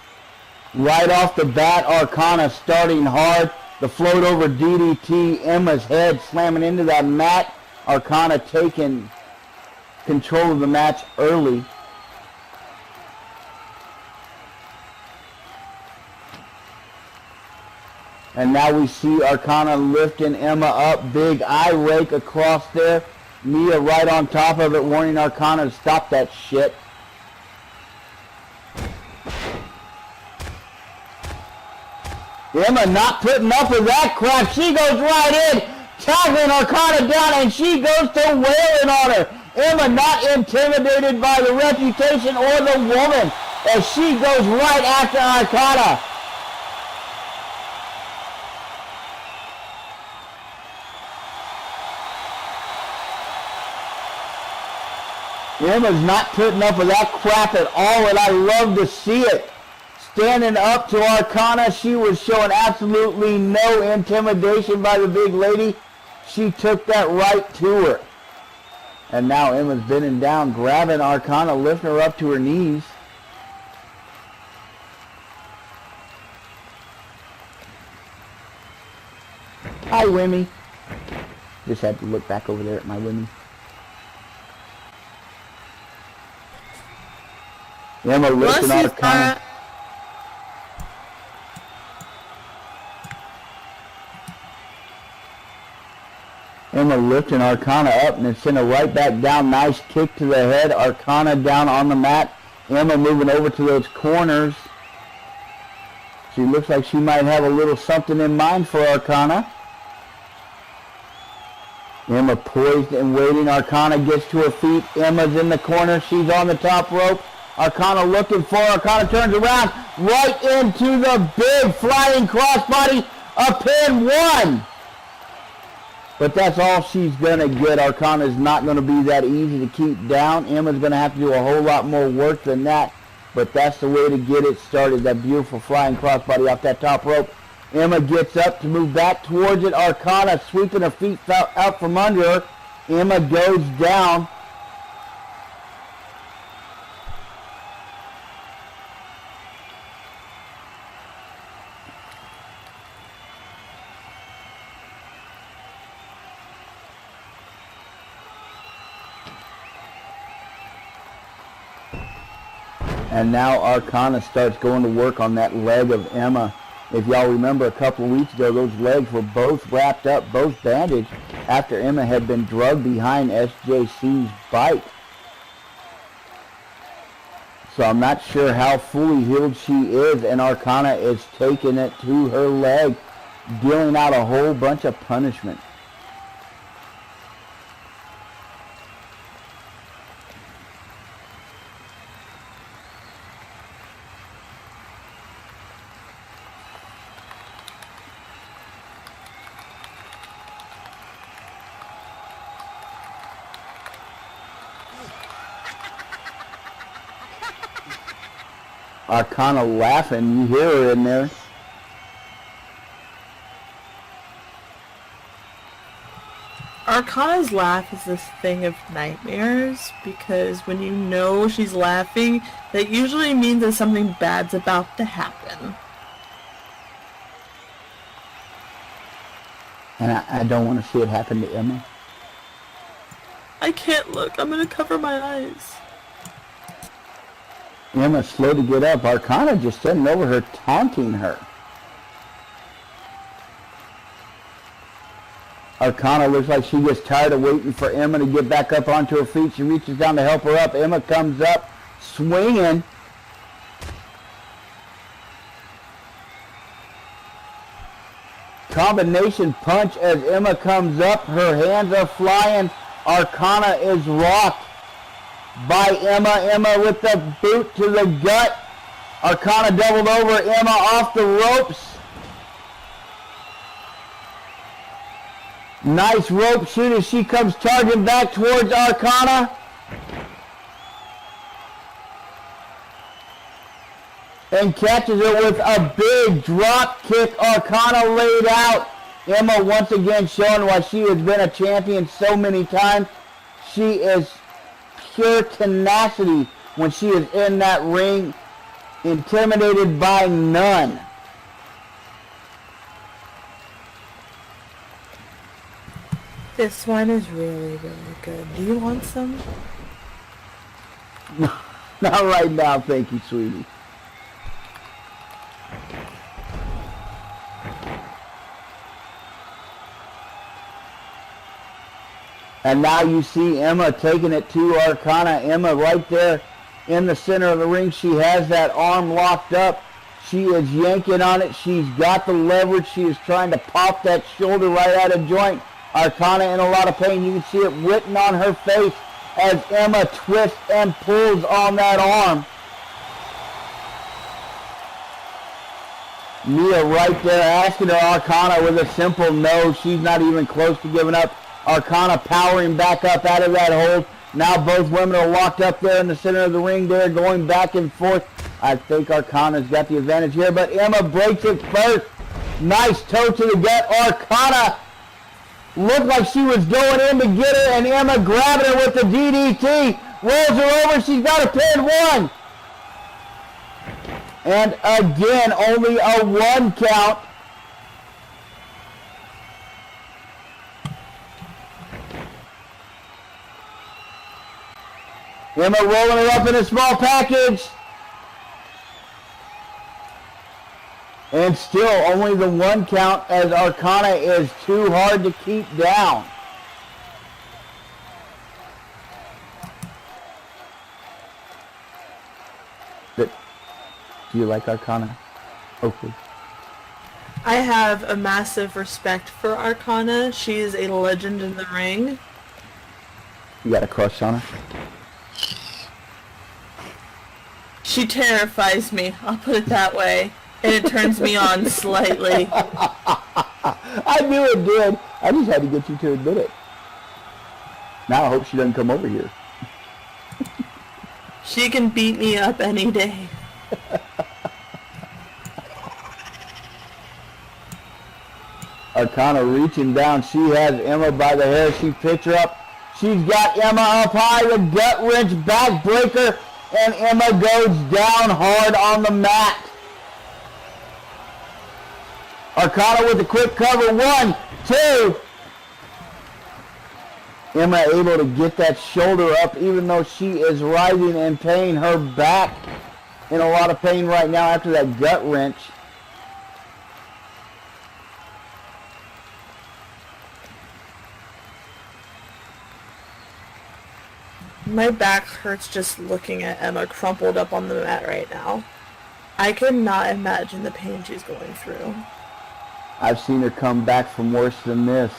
Right off the bat, Arcana starting hard. The float over DDT, Emma's head slamming into that mat. Arcana taking control of the match early. And now we see Arcana lifting Emma up. Big eye rake across there. Mia right on top of it, warning Arcana to stop that shit. Emma not putting up with that crap. She goes right in, tackling Arcana down, and she goes to wailing on her. Emma not intimidated by the reputation or the woman as she goes right after Arcana. Emma's not putting up with that crap at all, and I love to see it. Standing up to Arcana, she was showing absolutely no intimidation by the big lady. She took that right to her. And now Emma's bending down, grabbing Arcana, lifting her up to her knees. Hi, Wimmy. Just had to look back over there at my Wimmy. Emma lifting Arcana. Emma lifting Arcana up and then sending her right back down. Nice kick to the head. Arcana down on the mat. Emma moving over to those corners. She looks like she might have a little something in mind for Arcana. Emma poised and waiting. Arcana gets to her feet. Emma's in the corner. She's on the top rope. Arcana looking for her. Arcana turns around right into the big flying crossbody. A pin, one. But that's all she's going to get. Arcana's not going to be that easy to keep down. Emma's going to have to do a whole lot more work than that. But that's the way to get it started. That beautiful flying crossbody off that top rope. Emma gets up to move back towards it. Arcana sweeping her feet out from under her. Emma goes down. And now Arcana starts going to work on that leg of Emma. If y'all remember a couple of weeks ago, those legs were both wrapped up, both bandaged, after Emma had been drugged behind SJC's bike. So I'm not sure how fully healed she is, and Arcana is taking it to her leg, dealing out a whole bunch of punishment. Arcana laughing. You hear her in there. Arcana's laugh is this thing of nightmares because when you know she's laughing, that usually means that something bad's about to happen. And I don't want to see it happen to Emma. I can't look. I'm gonna cover my eyes. Emma's slow to get up. Arcana just sitting over her, taunting her. Arcana looks like she gets tired of waiting for Emma to get back up onto her feet. She reaches down to help her up. Emma comes up, swinging. Combination punch as Emma comes up. Her hands are flying. Arcana is rocked by Emma. Emma with the boot to the gut. Arcana doubled over. Emma off the ropes. Nice rope shoot as she comes charging back towards Arcana. And catches her with a big drop kick. Arcana laid out. Emma once again showing why she has been a champion so many times. She is pure tenacity when she is in that ring. Intimidated by none. This one is really, really good. Do you want some? No, not right now, thank you, sweetie. And now you see Emma taking it to Arcana. Emma right there in the center of the ring. She has that arm locked up. She is yanking on it. She's got the leverage. She is trying to pop that shoulder right out of joint. Arcana in a lot of pain. You can see it written on her face as Emma twists and pulls on that arm. Mia right there asking her Arcana with a simple no. She's not even close to giving up. Arcana powering back up out of that hold. Now both women are locked up there in the center of the ring there, going back and forth. I think Arcana's got the advantage here, but Emma breaks it first. Nice toe to the gut. Arcana looked like she was going in to get her, and Emma grabbing her with the DDT. Rolls her over. She's got a pin. One. And again, only a 1 count. Emma rolling her up in a small package. And still only the 1 count as Arcana is too hard to keep down. But do you like Arcana? Okay. I have a massive respect for Arcana. She is a legend in the ring. You got a crush on her? She terrifies me, I'll put it that way. And it turns me on slightly. I knew it did. I just had to get you to admit it. Now I hope she doesn't come over here. She can beat me up any day. Arcana reaching down. She has Emma by the hair. She picks her up. She's got Emma up high. The gut wrench backbreaker. And Emma goes down hard on the mat. Arcana with a quick cover. 1, 2. Emma able to get that shoulder up even though she is writhing in pain. Her back in a lot of pain right now after that gut wrench. My back hurts just looking at Emma crumpled up on the mat right now. I cannot imagine the pain she's going through. I've seen her come back from worse than this.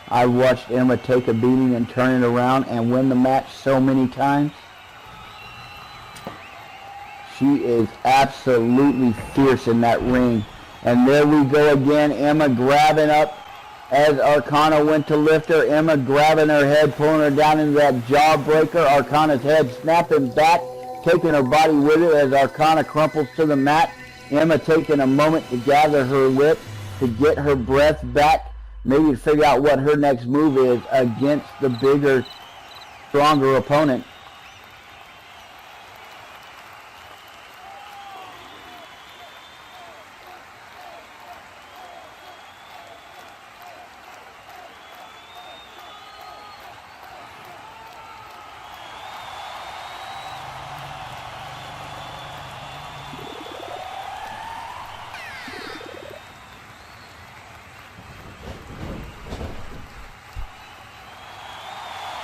I watched Emma take a beating and turn it around and win the match so many times. She is absolutely fierce in that ring. And there we go again, Emma grabbing up as Arcana went to lift her. Emma grabbing her head, pulling her down into that jawbreaker. Arcana's head snapping back, taking her body with it as Arcana crumples to the mat. Emma taking a moment to gather her wits, to get her breath back, maybe to figure out what her next move is against the bigger, stronger opponent.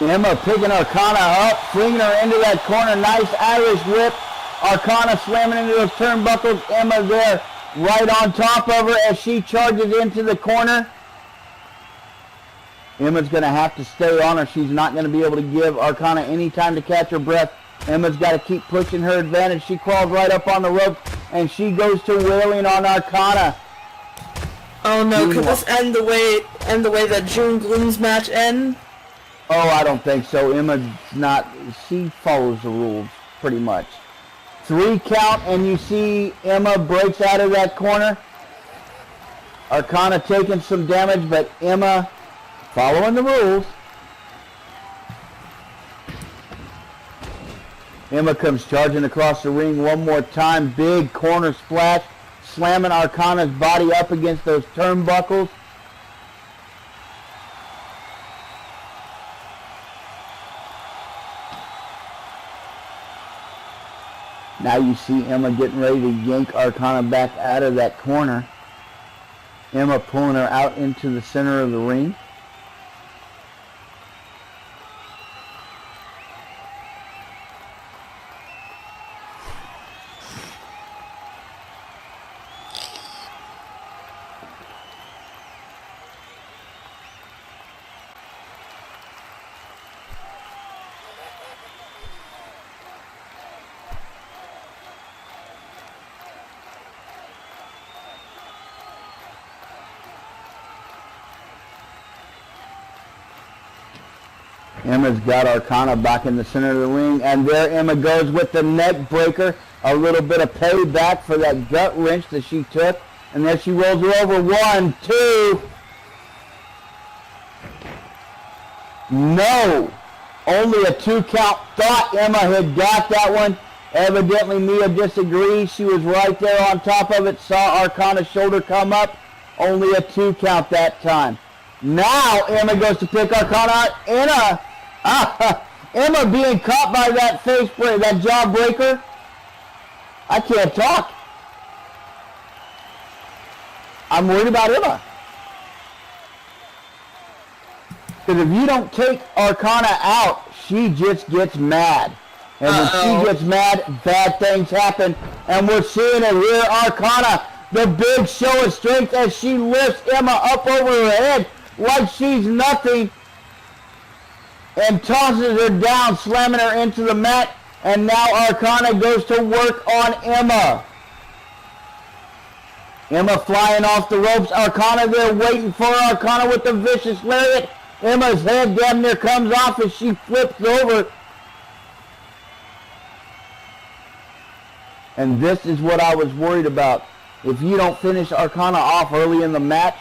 Emma picking Arcana up, flinging her into that corner. Nice Irish whip. Arcana slamming into those turnbuckles. Emma there right on top of her as she charges into the corner. Emma's going to have to stay on her. She's not going to be able to give Arcana any time to catch her breath. Emma's got to keep pushing her advantage. She crawls right up on the rope, and she goes to wailing on Arcana. Oh no, could this end the way that June Gloom's match end? Oh, I don't think so. Emma's not, she follows the rules pretty much. 3 count, and you see Emma breaks out of that corner. Arcana taking some damage, but Emma following the rules. Emma comes charging across the ring one more time. Big corner splash, slamming Arcana's body up against those turnbuckles. Now you see Emma getting ready to yank Arcana back out of that corner. Emma pulling her out into the center of the ring. Emma's got Arcana back in the center of the ring, and there Emma goes with the neck breaker. A little bit of payback for that gut wrench that she took, and then she rolls her over. 1, 2. No! Only a 2 count. Thought Emma had got that one. Evidently Mia disagrees. She was right there on top of it. Saw Arcana's shoulder come up. Only a 2 count that time. Now Emma goes to pick Arcana up. Emma being caught by that face break, that jaw breaker. I can't talk. I'm worried about Emma. Because if you don't take Arcana out, she just gets mad. And when she gets mad, bad things happen. And we're seeing it here. Arcana, the big show of strength as she lifts Emma up over her head like she's nothing. And tosses her down, slamming her into the mat. And now Arcana goes to work on Emma. Emma flying off the ropes. Arcana there waiting for her. Arcana with the vicious lariat. Emma's head damn near comes off as she flips over. And this is what I was worried about. If you don't finish Arcana off early in the match,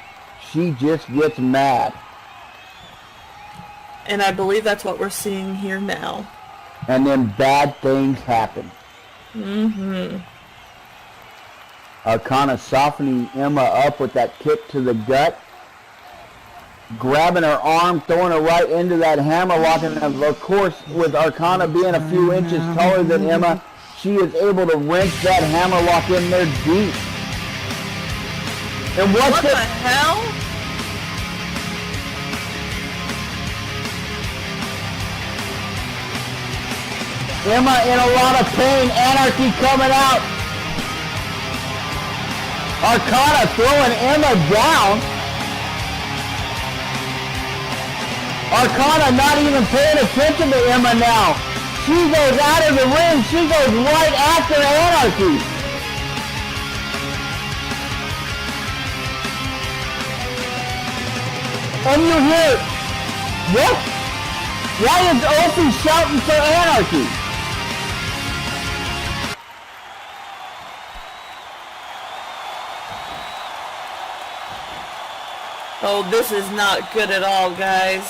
she just gets mad. And I believe that's what we're seeing here now. And then bad things happen. Mm-hmm. Arcana softening Emma up with that kick to the gut. Grabbing her arm, throwing her right into that hammerlock. And of course, with Arcana being a few inches taller than Emma, she is able to wrench that hammerlock in there deep. And what the hell? Emma in a lot of pain. Anarchy coming out. Arcana throwing Emma down. Arcana not even paying attention to Emma now. She goes out of the ring. She goes right after Anarchy. And you hear, what? Why is Opie shouting for anarchy? Oh, this is not good at all, guys.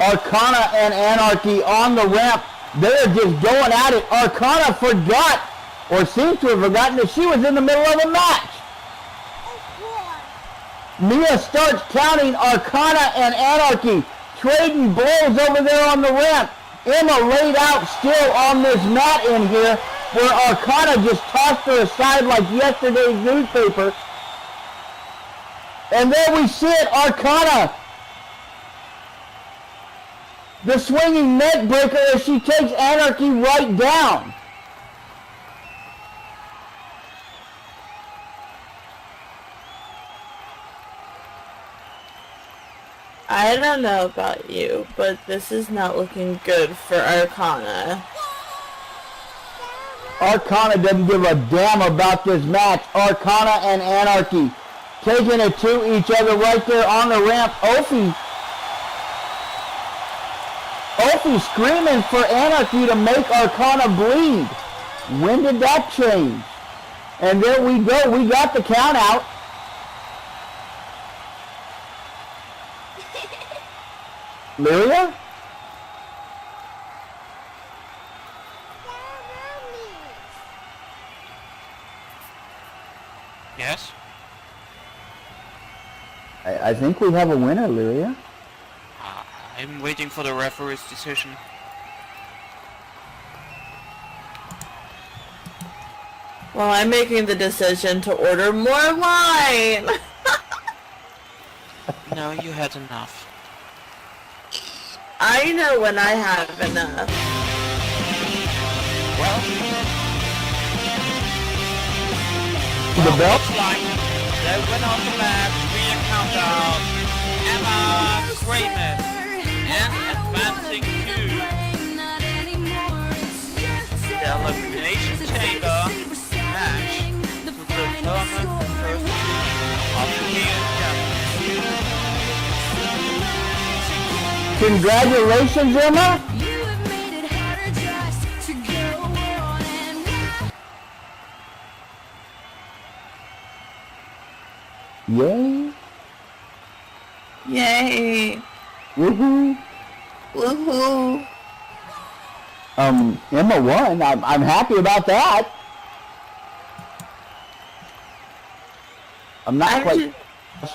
Arcana and Anarchy on the ramp. They're just going at it. Arcana forgot, or seems to have forgotten, that she was in the middle of a match. Mia starts counting Arcana and Anarchy, trading blows over there on the ramp. Emma laid out still on this mat in here, where Arcana just tossed her aside like yesterday's newspaper. And there we see it, Arcana. The swinging neck breaker as she takes Anarchy right down. I don't know about you, but this is not looking good for Arcana. Arcana doesn't give a damn about this match. Arcana and Anarchy taking it to each other right there on the ramp. Opie screaming for Anarchy to make Arcana bleed. When did that change? And there we go. We got the count out. Lyria? Yes? I think we have a winner, Lyria. I'm waiting for the referee's decision. Well, I'm making the decision to order more wine. No, you had enough. I know when I have enough. Well, The belt? looks like the winner of the match via countdown, Emma Kramer, and advancing to the Elimination Chamber match to determine the first of the year champion. Congratulations, Emma. Yay. Yay. Woohoo. Woohoo. Emma won. I'm happy about that. I'm not quite...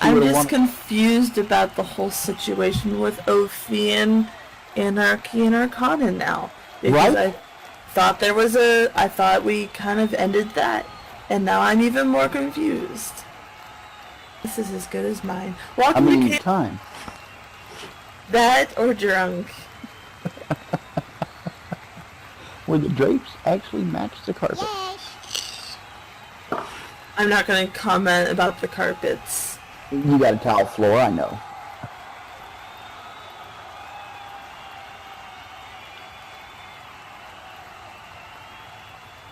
I'm just confused about the whole situation with Ophi and Anarchy and Arcana now. Because Right? I thought we kind of ended that. And now I'm even more confused. This is as good as mine. Welcome to time. That or drunk. Where the drapes actually match the carpet. I'm not going to comment about the carpets. You got a tile floor, I know.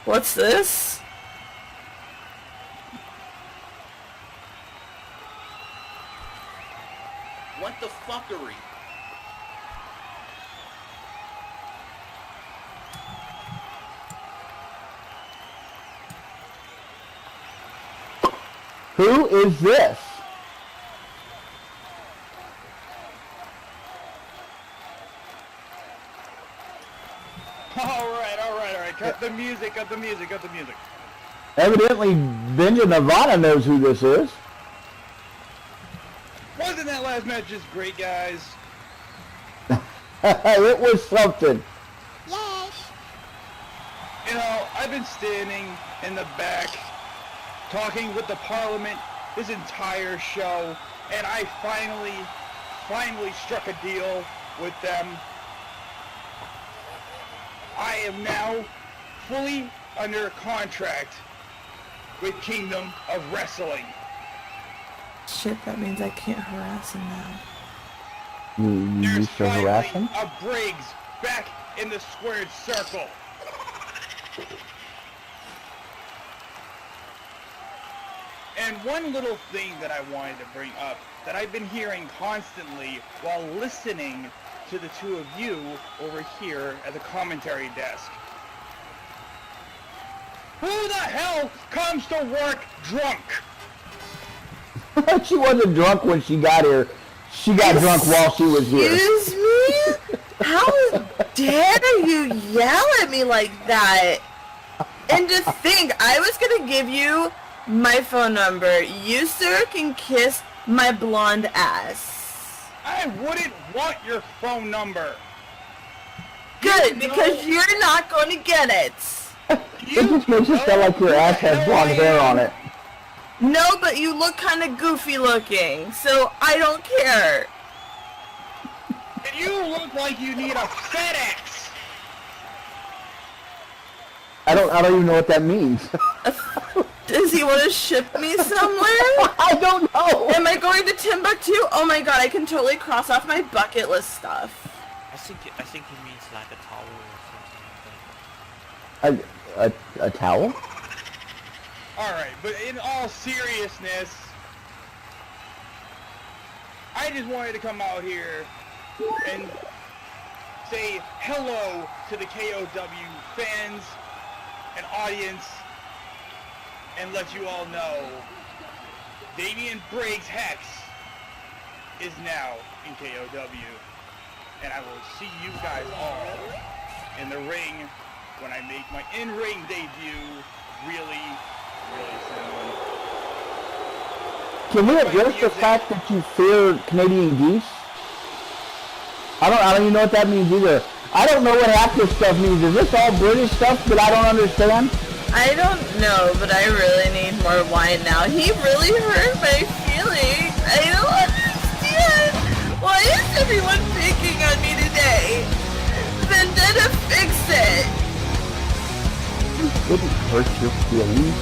What's this? What the fuckery? Who is this? All right. Cut the music. Evidently, Benja Nirvana knows who this is. Wasn't that last match just great, guys? It was something. You know, I've been standing in the back, talking with the Parliament this entire show, and I finally struck a deal with them. I am now fully under contract with Kingdom of Wrestling. Shit, that means I can't harass him now. You There's used to harass him? finally a Briggs back in the squared circle. And one little thing that I wanted to bring up that I've been hearing constantly while listening to the two of you over here at the commentary desk. Who the hell comes to work drunk? She wasn't drunk when she got here. She got drunk while she was here. Excuse me? How dare you yell at me like that? And to think, I was gonna give you my phone number. You, sir, can kiss my blonde ass. I wouldn't want your phone number. Good, because you're not going to get it. It just makes it sound like your ass has blonde hair on it. No, but you look kind of goofy looking, so I don't care. And you look like you need a FedEx. I don't even know what that means. Does he want to ship me somewhere? I don't know. Am I going to Timbuktu? Oh my god, I can totally cross off my bucket list stuff. I think he means like a towel or something like that. A towel? Alright, but in all seriousness, I just wanted to come out here and say hello to the KOW fans and audience and let you all know Damian Briggs Hex is now in KOW, and I will see you guys all in the ring when I make my in-ring debut really soon. Can we address the fact that you fear Canadian geese? I don't even know what that means either. I don't know what half this stuff means. Is this all British stuff that I don't understand? I don't know, but I really need more wine now. He really hurt my feelings. I don't understand. Why is everyone picking on me today? Vendetta, fix it. It didn't hurt your feelings.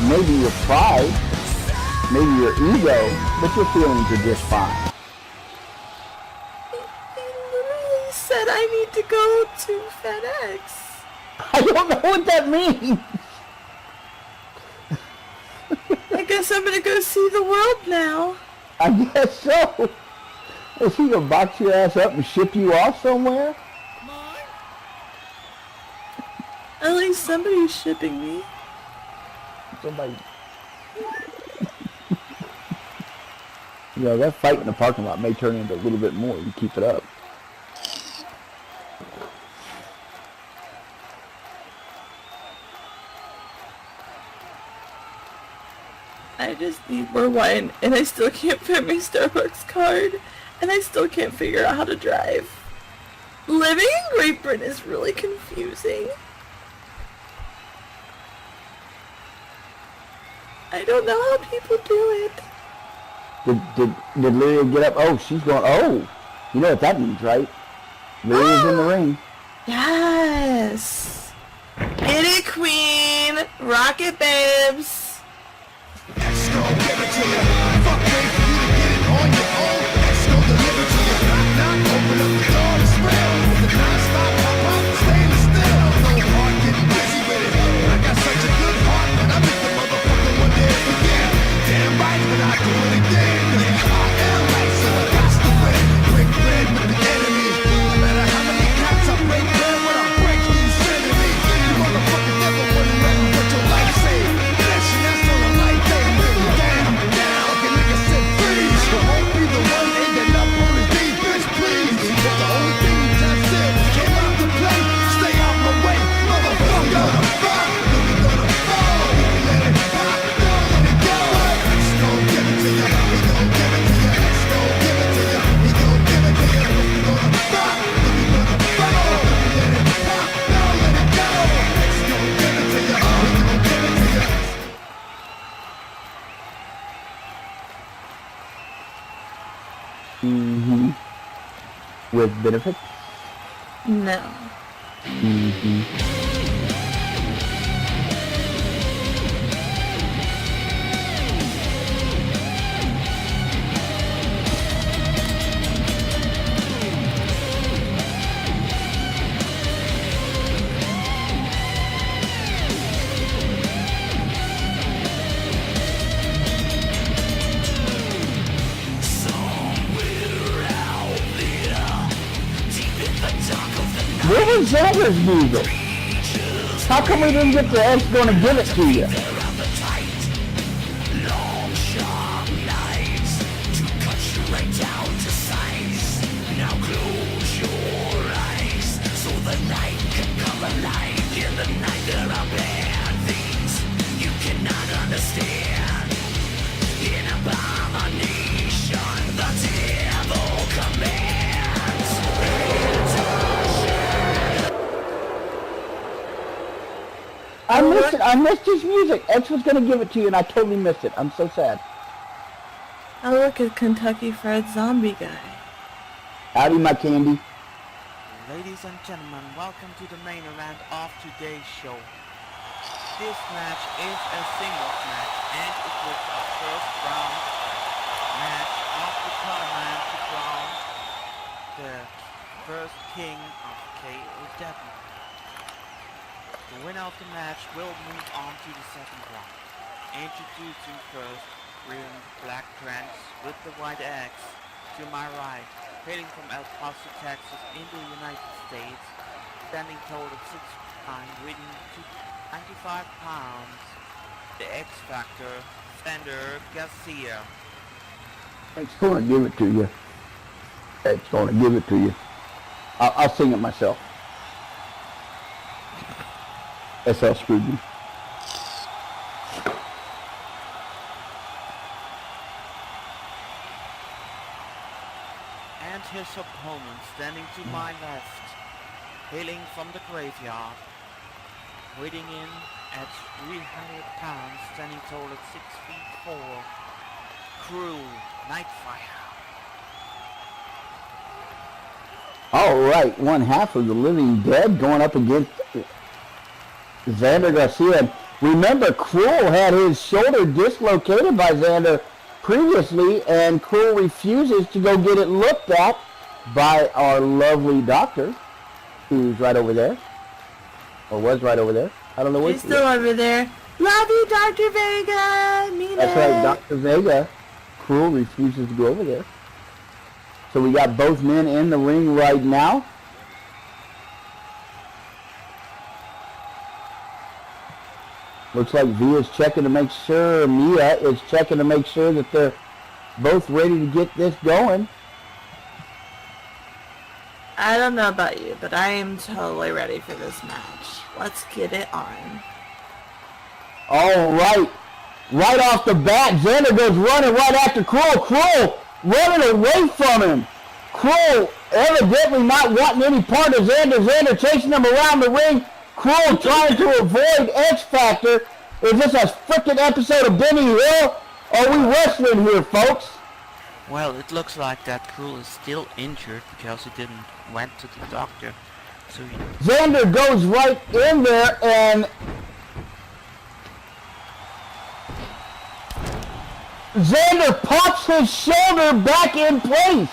Maybe your pride, maybe your ego, but your feelings are just fine. He literally said I need to go to FedEx. I don't know what that means. I guess I'm gonna go see the world now. I guess so. Is he gonna box your ass up and ship you off somewhere? At least somebody's shipping me. Somebody. That fight in the parking lot may turn into a little bit more. You keep it up. I just need more wine, and I still can't fit my Starbucks card, and I still can't figure out how to drive. Living in Great Britain is really confusing. I don't know how people do it. Did Lyria get up? Oh, she's going. Oh, you know what that means, right? Lyria's in the ring. Yes. Get it, queen. Rock it, babes. With benefits? No. Where's Xander's music? How come we didn't get the X gonna give it to you? I missed it. I missed his music. X was gonna give it to you, and I totally missed it. I'm so sad. Oh, look at Kentucky Fried Zombie Guy. Howdy, my candy. Ladies and gentlemen, welcome to the main event of today's show. This match is a singles match, and it was our first round match of the tournament to crown the first king of KOW. The winner of the match will move on to the second round. Introducing first, wearing black trance with the white axe. To my right, hailing from El Paso, Texas in the United States, standing tall at 6'9", weighing 95 pounds, the X Factor, Xander Garcia. X gonna give it to you. X gonna give it to you. I'll sing it myself. SL screwed me. And his opponent standing to my left, hailing from the graveyard, weighing in at 300 pounds, standing tall at 6'4", Cruel Nightfire. All right, one half of the Living Dead going up against Xander Garcia. Remember, Cruel had his shoulder dislocated by Xander previously, and Cruel refuses to go get it looked at by our lovely doctor, who's right over there, or was right over there. I don't know where He's still over there. Love you, Dr. Vega. Mean That's it. right, Dr. Vega. Cruel refuses to go over there. So we got both men in the ring right now. Looks like Via's checking to make sure, Mia is checking to make sure that they're both ready to get this going. I don't know about you, but I am totally ready for this match. Let's get it on. All right. Right off the bat, Xander goes running right after Cruel. Cruel running away from him. Cruel evidently not wanting any part of Xander. Xander chasing him around the ring. Cruel trying to avoid X Factor. Is this a freaking episode of Benny Hill? Are we wrestling here, folks? Well, it looks like that Cruel is still injured because he didn't went to the doctor. So he... Xander goes right in there and Xander pops his shoulder back in place.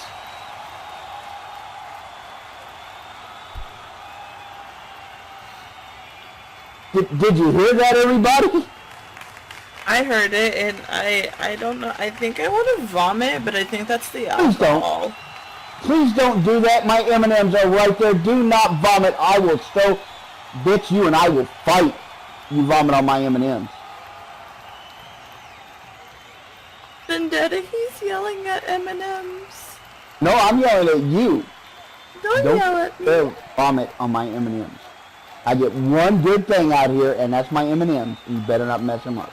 Did you hear that, everybody? I heard it, and I don't know. I think I want to vomit, but I think that's the Please alcohol. don't. Please don't do that. My M&Ms are right there. Do not vomit. I will so bitch you and I will fight. You vomit on my M&Ms. Vendetta, he's yelling at M&Ms. No, I'm yelling at you. Don't yell at me. Don't vomit on my M&Ms. I get one good thing out here, and that's my M&Ms. You better not mess them up.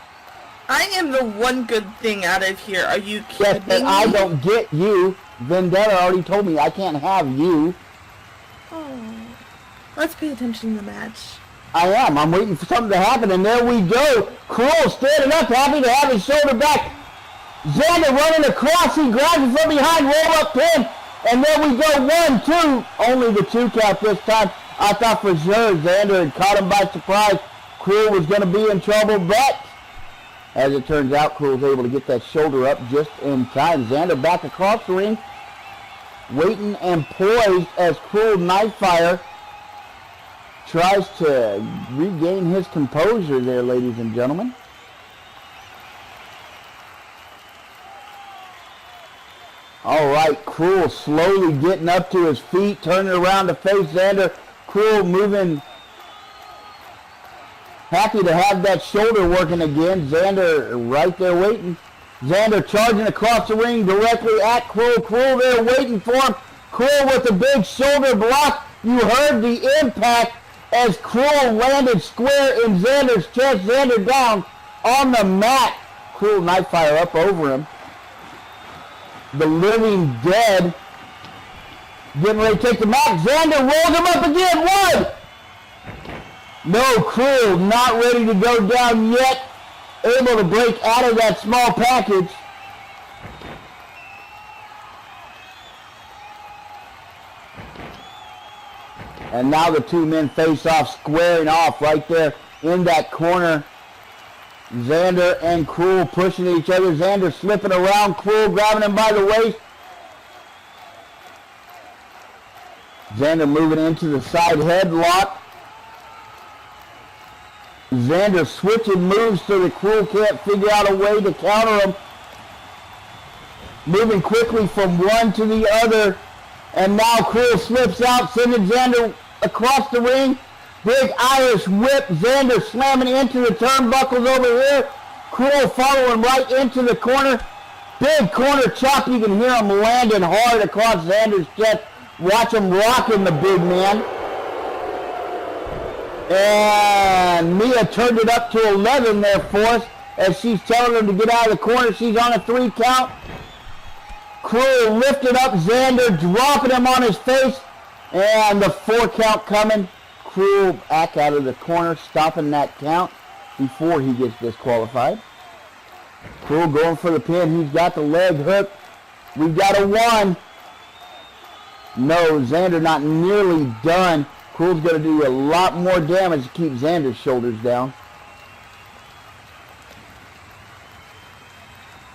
I am the one good thing out of here. Are you kidding Yes, but me? I don't get you. Vendetta already told me I can't have you. Oh. Let's pay attention to the match. I am. I'm waiting for something to happen, and there we go. Cruel standing up, happy to have his shoulder back. Xander running across. He grabs it from behind, roll up pin, and there we go. 1, 2. Only the 2 count this time. I thought for sure Xander had caught him by surprise. Cruel was going to be in trouble, but as it turns out, Cruel was able to get that shoulder up just in time. Xander back across the ring, waiting and poised as Cruel Nightfire tries to regain his composure there, ladies and gentlemen. All right, Cruel slowly getting up to his feet, turning around to face Xander. Cruel moving. Happy to have that shoulder working again. Xander right there waiting. Xander charging across the ring directly at Cruel. Cruel there waiting for him. Cruel with a big shoulder block. You heard the impact as Cruel landed square in Xander's chest. Xander down on the mat. Cruel Nightfire up over him. The Living Dead getting ready to take the mat. Xander rolls him up again. One. No, Cruel not ready to go down yet. Able to break out of that small package. And now the two men face off, squaring off right there in that corner. Xander and Cruel pushing each other. Xander slipping around, Cruel grabbing him by the waist. Xander moving into the side headlock. Xander switching moves so the Cruel can't figure out a way to counter him. Moving quickly from one to the other. And now Cruel slips out, sending Xander across the ring. Big Irish whip. Xander slamming into the turnbuckles over here. Cruel following right into the corner. Big corner chop. You can hear him landing hard across Xander's chest. Watch him rocking the big man. And Mia turned it up to 11 there for us as she's telling him to get out of the corner. She's on a 3 count. Cruel lifted up Xander, dropping him on his face. And the 4 count coming. Cruel back out of the corner, stopping that count before he gets disqualified. Cruel going for the pin. He's got the leg hook. We've got a 1. No, Xander not nearly done. Cruel's going to do a lot more damage to keep Xander's shoulders down.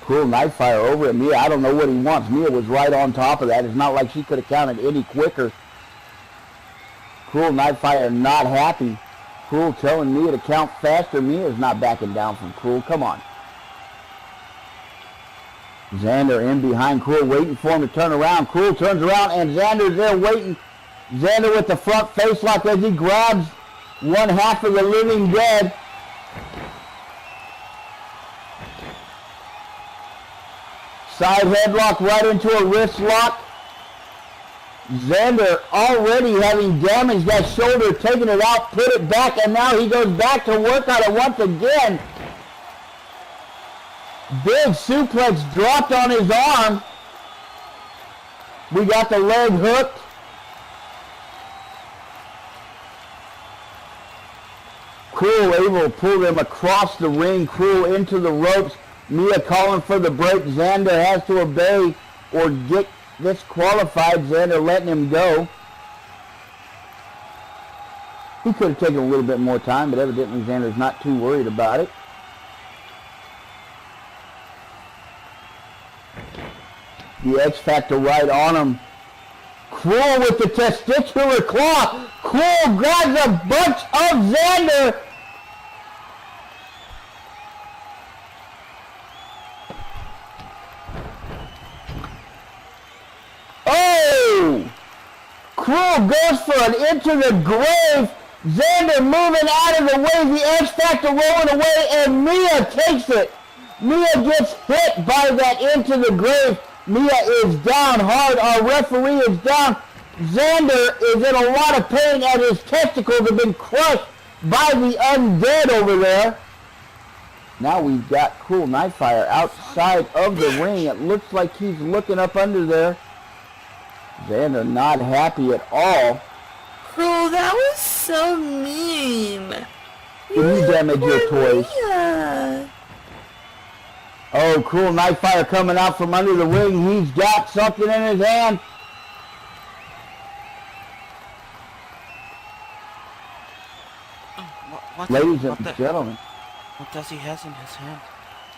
Cruel Nightfire over at Mia. I don't know what he wants. Mia was right on top of that. It's not like she could have counted any quicker. Cruel Nightfire not happy. Cruel telling Mia to count faster. Mia's not backing down from Cruel. Come on. Xander in behind Cruel, waiting for him to turn around. Cruel turns around, and Xander's there waiting. Xander with the front face lock as he grabs one half of the Living Dead. Side headlock right into a wrist lock. Xander already having damaged that shoulder, taking it out, put it back, and now he goes back to work on it once again. Big suplex dropped on his arm. We got the leg hooked. Cruel able to pull them across the ring. Cruel into the ropes. Mia calling for the break. Xander has to obey or get disqualified. Xander letting him go. He could have taken a little bit more time, but evidently Xander's not too worried about it. The X Factor right on him. Cruel with the testicular claw. Cruel grabs a bunch of Xander. Oh! Cruel goes for an into the grave. Xander moving out of the way. The X Factor rolling away, and Mia takes it. Mia gets hit by that into the grave. Mia is down hard. Our referee is down. Xander is in a lot of pain as his testicles have been crushed by the undead over there. Now we've got Cruel Nightfire outside of the ring. It looks like he's looking up under there. Xander not happy at all. Cruel, that was so mean. Did you damage your toys? Mia. Oh, Cruel Nightfire coming out from under the ring. He's got something in his hand. Ladies and gentlemen. What does he have in his hand?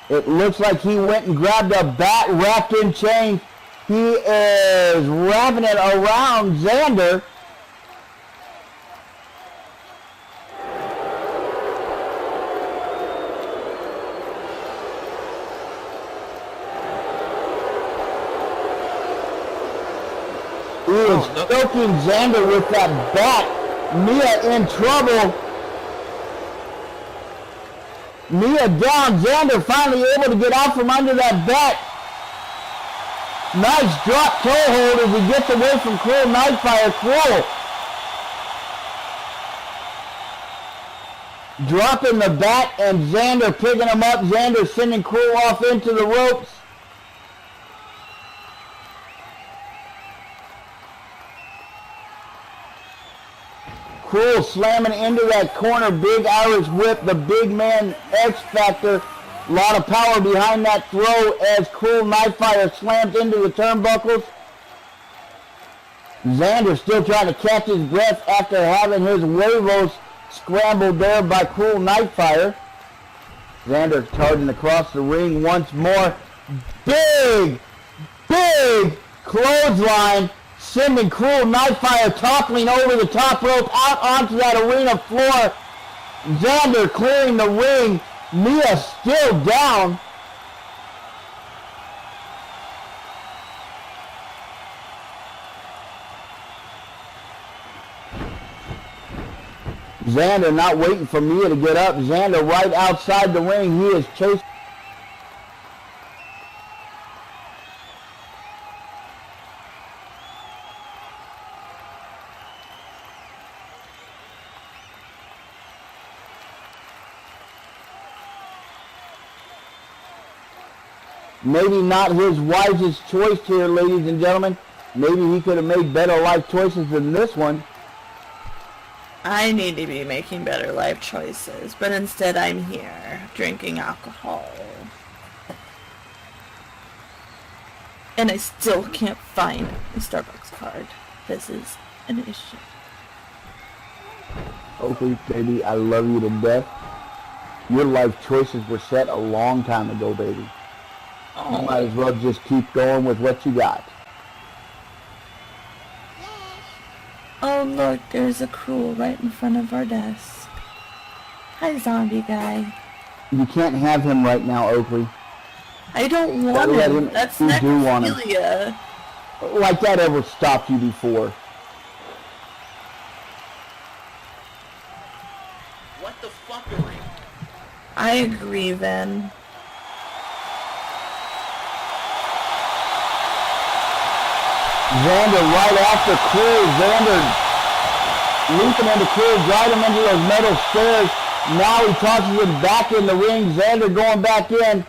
It looks like he went and grabbed a bat wrapped in chains. He is wrapping it around Xander. He is choking Xander with that bat Mia in trouble. Mia down. Xander finally able to get out from under that bat. Nice drop toe hold as he gets away from Cruel Nightfire. Cruel dropping the bat and Xander picking him up. Xander sending Cruel off into the ropes. Cruel slamming into that corner. Big Irish whip. The big man X Factor. A lot of power behind that throw as Cruel Nightfire slams into the turnbuckles. Xander still trying to catch his breath after having his huevos scrambled there by Cruel Nightfire. Xander charging across the ring once more. Big clothesline, sending Cruel Nightfire toppling over the top rope out onto that arena floor. Xander clearing the ring. Mia still down. Xander not waiting for Mia to get up. Xander right outside the ring. He is chasing. Maybe not his wisest choice here, ladies and gentlemen. Maybe he could have made better life choices than this one. I need to be making better life choices, but instead I'm here drinking alcohol. And I still can't find a Starbucks card. This is an issue. Oakley, baby, I love you to death. Your life choices were set a long time ago, baby. You might as well just keep going with what you got. Oh look, there's a Cruel right in front of our desk. Hi, zombie guy. You can't have him right now, Oakley. I don't want him. That's necrophilia. Like that ever stopped you before. What the fuckery? I agree, then. Xander right after Cruel. Xander leaping into Cruel, drive him into those metal stairs. Now he tosses him back in the ring. Xander going back in.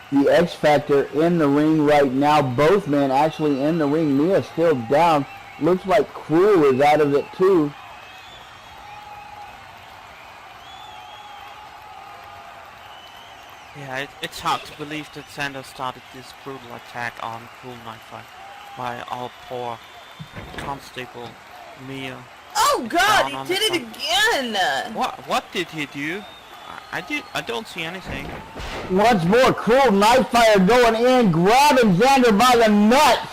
The X Factor in the ring right now. Both men actually in the ring. Mia still down. Looks like Cruel is out of it too. Yeah, it's hard to believe that Xander started this brutal attack on Cruel Nightfire by our poor constable, Mia. Oh god, he did it again! What did he do? I don't see anything. Once more, Cruel Nightfire going in, grabbing Xander by the nuts.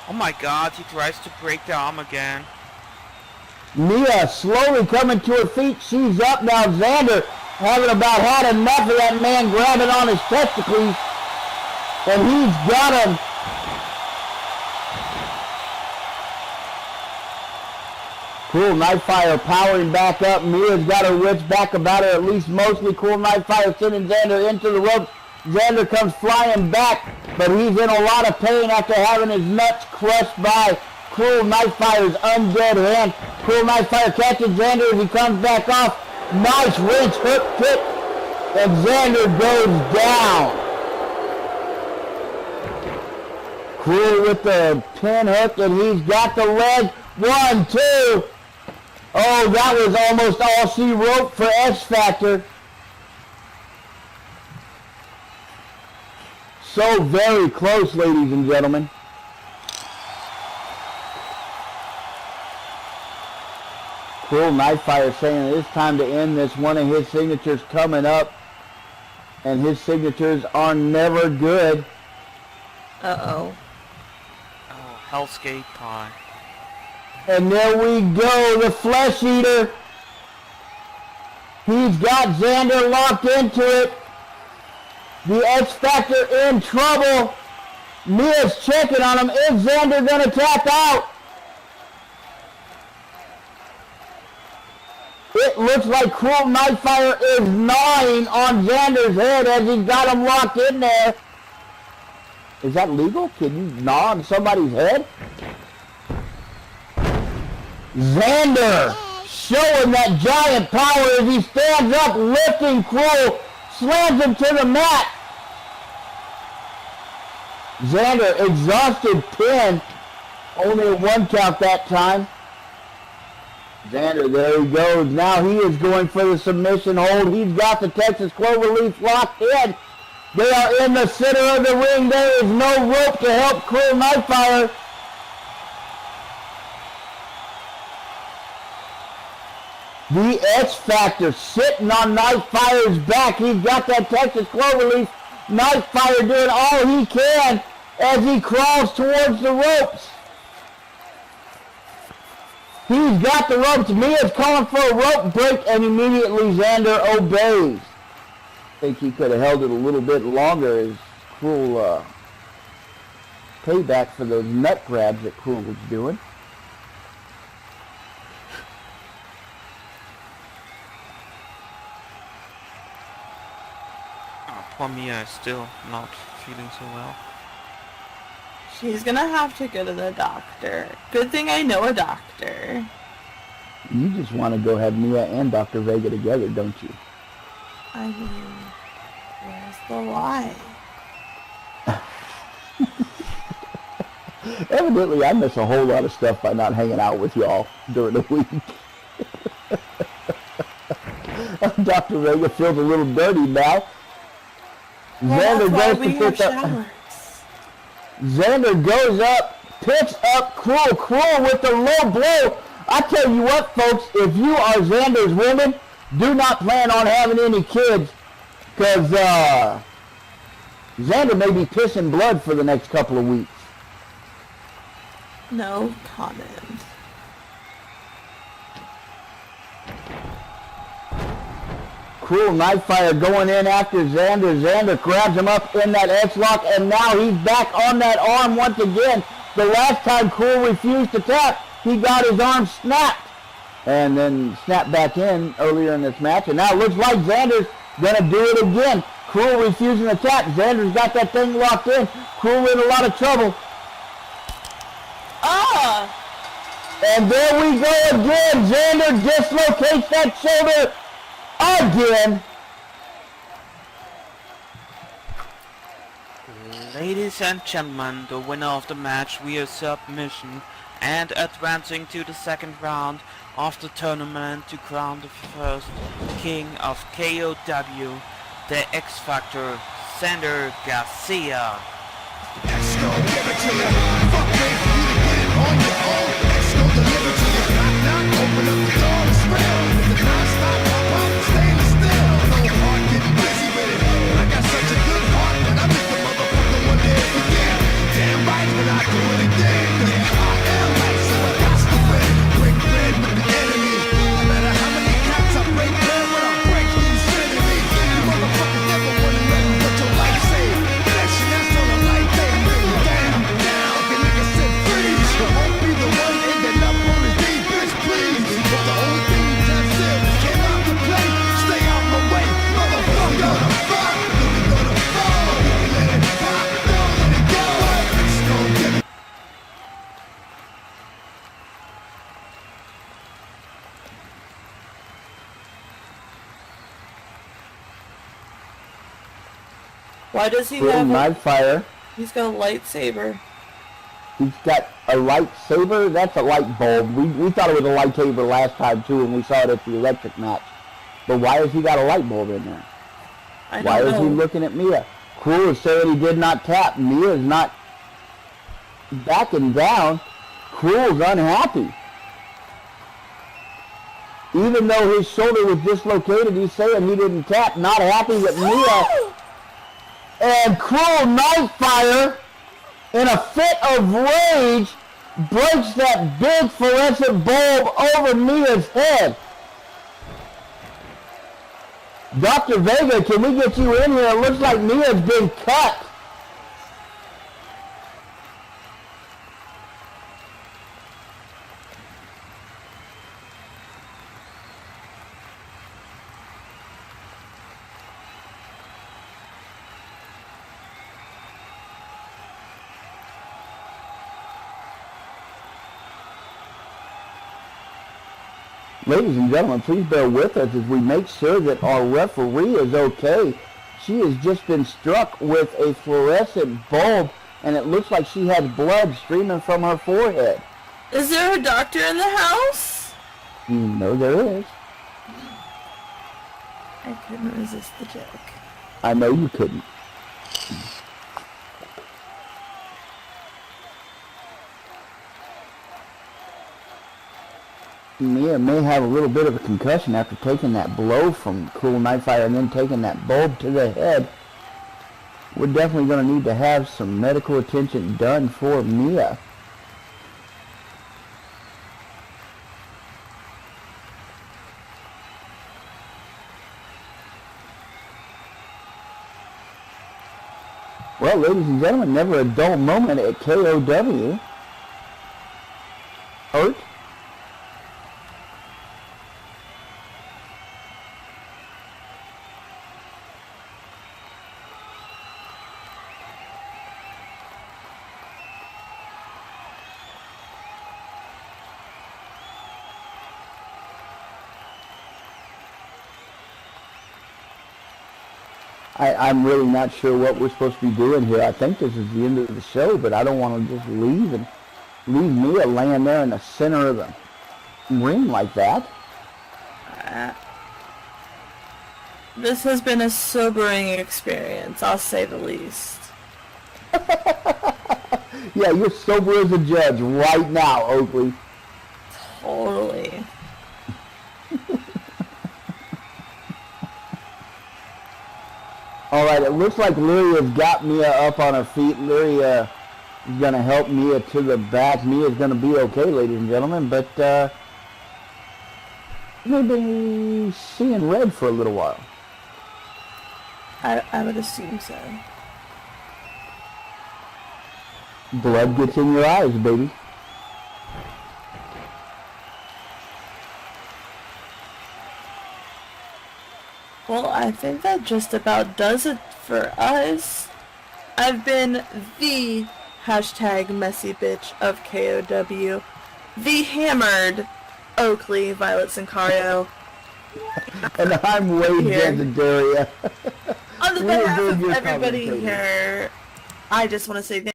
Oh my god, he tries to break the arm again. Mia slowly coming to her feet. She's up now. Xander having about had enough of that man grabbing on his testicles. And he's got him. Cruel Nightfire powering back up. Mia's got her wits back about her, at least mostly. Cruel Nightfire sending Xander into the ropes. Xander comes flying back, but he's in a lot of pain after having his nuts crushed by Cruel Nightfire's undead hand. Cruel Nightfire catches Xander as he comes back off. Nice wrench hook kick, and Xander goes down. Cruel with the pin hook, and he's got the leg. 1, 2. Oh, that was almost all she wrote for X Factor. So very close, ladies and gentlemen. Cruel Nightfire saying it's time to end this. One of his signatures coming up, and his signatures are never good. Uh-oh. Oh, Hell's Gate pie. And there we go, the Flesh Eater. He's got Xander locked into it. The X Factor in trouble. Mia's checking on him. Is Xander going to tap out? It looks like Cruel Nightfire is gnawing on Xander's head as he's got him locked in there. Is that legal? Can you gnaw on somebody's head? Xander showing that giant power as he stands up, lifting Cruel, slams him to the mat. Xander, exhausted pin. Only a 1 count that time. Xander, there he goes. Now he is going for the submission hold. He's got the Texas Cloverleaf locked in. They are in the center of the ring. There is no rope to help Cruel Nightfire. The X Factor sitting on Nightfire's back. He's got that Texas Cloverleaf. Nightfire doing all he can as he crawls towards the ropes. He's got the ropes. Mia's calling for a rope break, and immediately Xander obeys. I think he could have held it a little bit longer as Cruel payback for those nut grabs that Cruel was doing. Oh, poor Mia is still not feeling so well. She's gonna have to go to the doctor. Good thing I know a doctor. You just want to go have Mia and Dr. Vega together, don't you? I mean, where's the lie? Evidently, I miss a whole lot of stuff by not hanging out with y'all during the week. Dr. Vega feels a little dirty now. Well, Xander that's why goes we to have pick up. showers. Xander goes up, picks up Cruel. Cruel with the low blow. I tell you what, folks, if you are Xander's woman, do not plan on having any kids, because Xander may be pissing blood for the next couple of weeks. No comment. Cruel Nightfire going in after Xander. Xander grabs him up in that X-Lock, and now he's back on that arm once again. The last time Cruel refused to tap, he got his arm snapped. And then snapped back in earlier in this match. And now it looks like Xander's going to do it again. Cruel refusing to tap. Xander's got that thing locked in. Cruel in a lot of trouble. Ah! And there we go again. Xander dislocates that shoulder again. Ladies and gentlemen, the winner of the match via submission and advancing to the second round of the tournament to crown the first king of KOW, the X Factor, Xander Garcia. Why does he Cruel have Nightfire. He's got a lightsaber. He's got a lightsaber. That's a light bulb. We thought it was a lightsaber last time too, when we saw it at the electric match. But why has he got a light bulb in there? Why is he looking at Mia? Cruel is saying he did not tap. Mia is not backing down. Cruel's unhappy. Even though his shoulder was dislocated, he's saying he didn't tap. Not happy with Mia. And Cruel Nightfire in a fit of rage, breaks that big fluorescent bulb over Mia's head. Dr. Vega, can we get you in here? It looks like Mia's been cut. Ladies and gentlemen, please bear with us as we make sure that our referee is okay. She has just been struck with a fluorescent bulb, and it looks like she has blood streaming from her forehead. Is there a doctor in the house? No, there is. I couldn't resist the joke. I know you couldn't. Mia may have a little bit of a concussion after taking that blow from Cool Nightfire and then taking that bulb to the head. We're definitely going to need to have some medical attention done for Mia. Well, ladies and gentlemen, never a dull moment at KOW. Hurt? I'm really not sure what we're supposed to be doing here. I think this is the end of the show, but I don't want to just leave Mia laying there in the center of the ring like that. This has been a sobering experience, I'll say the least. Yeah, you're sober as a judge right now, Oakley. Totally. All right, it looks like Lyria's got Mia up on her feet. Lyria is going to help Mia to the back. Mia's going to be okay, ladies and gentlemen, but maybe seeing red for a little while. I would assume so. Blood gets in your eyes, baby. Well, I think that just about does it for us. I've been the #messy bitch of KOW, the hammered Oakley Violet Sincario. And I'm Wade Here. Jandaria. On the We were behalf doing of your everybody commentating. here, I just want to say thank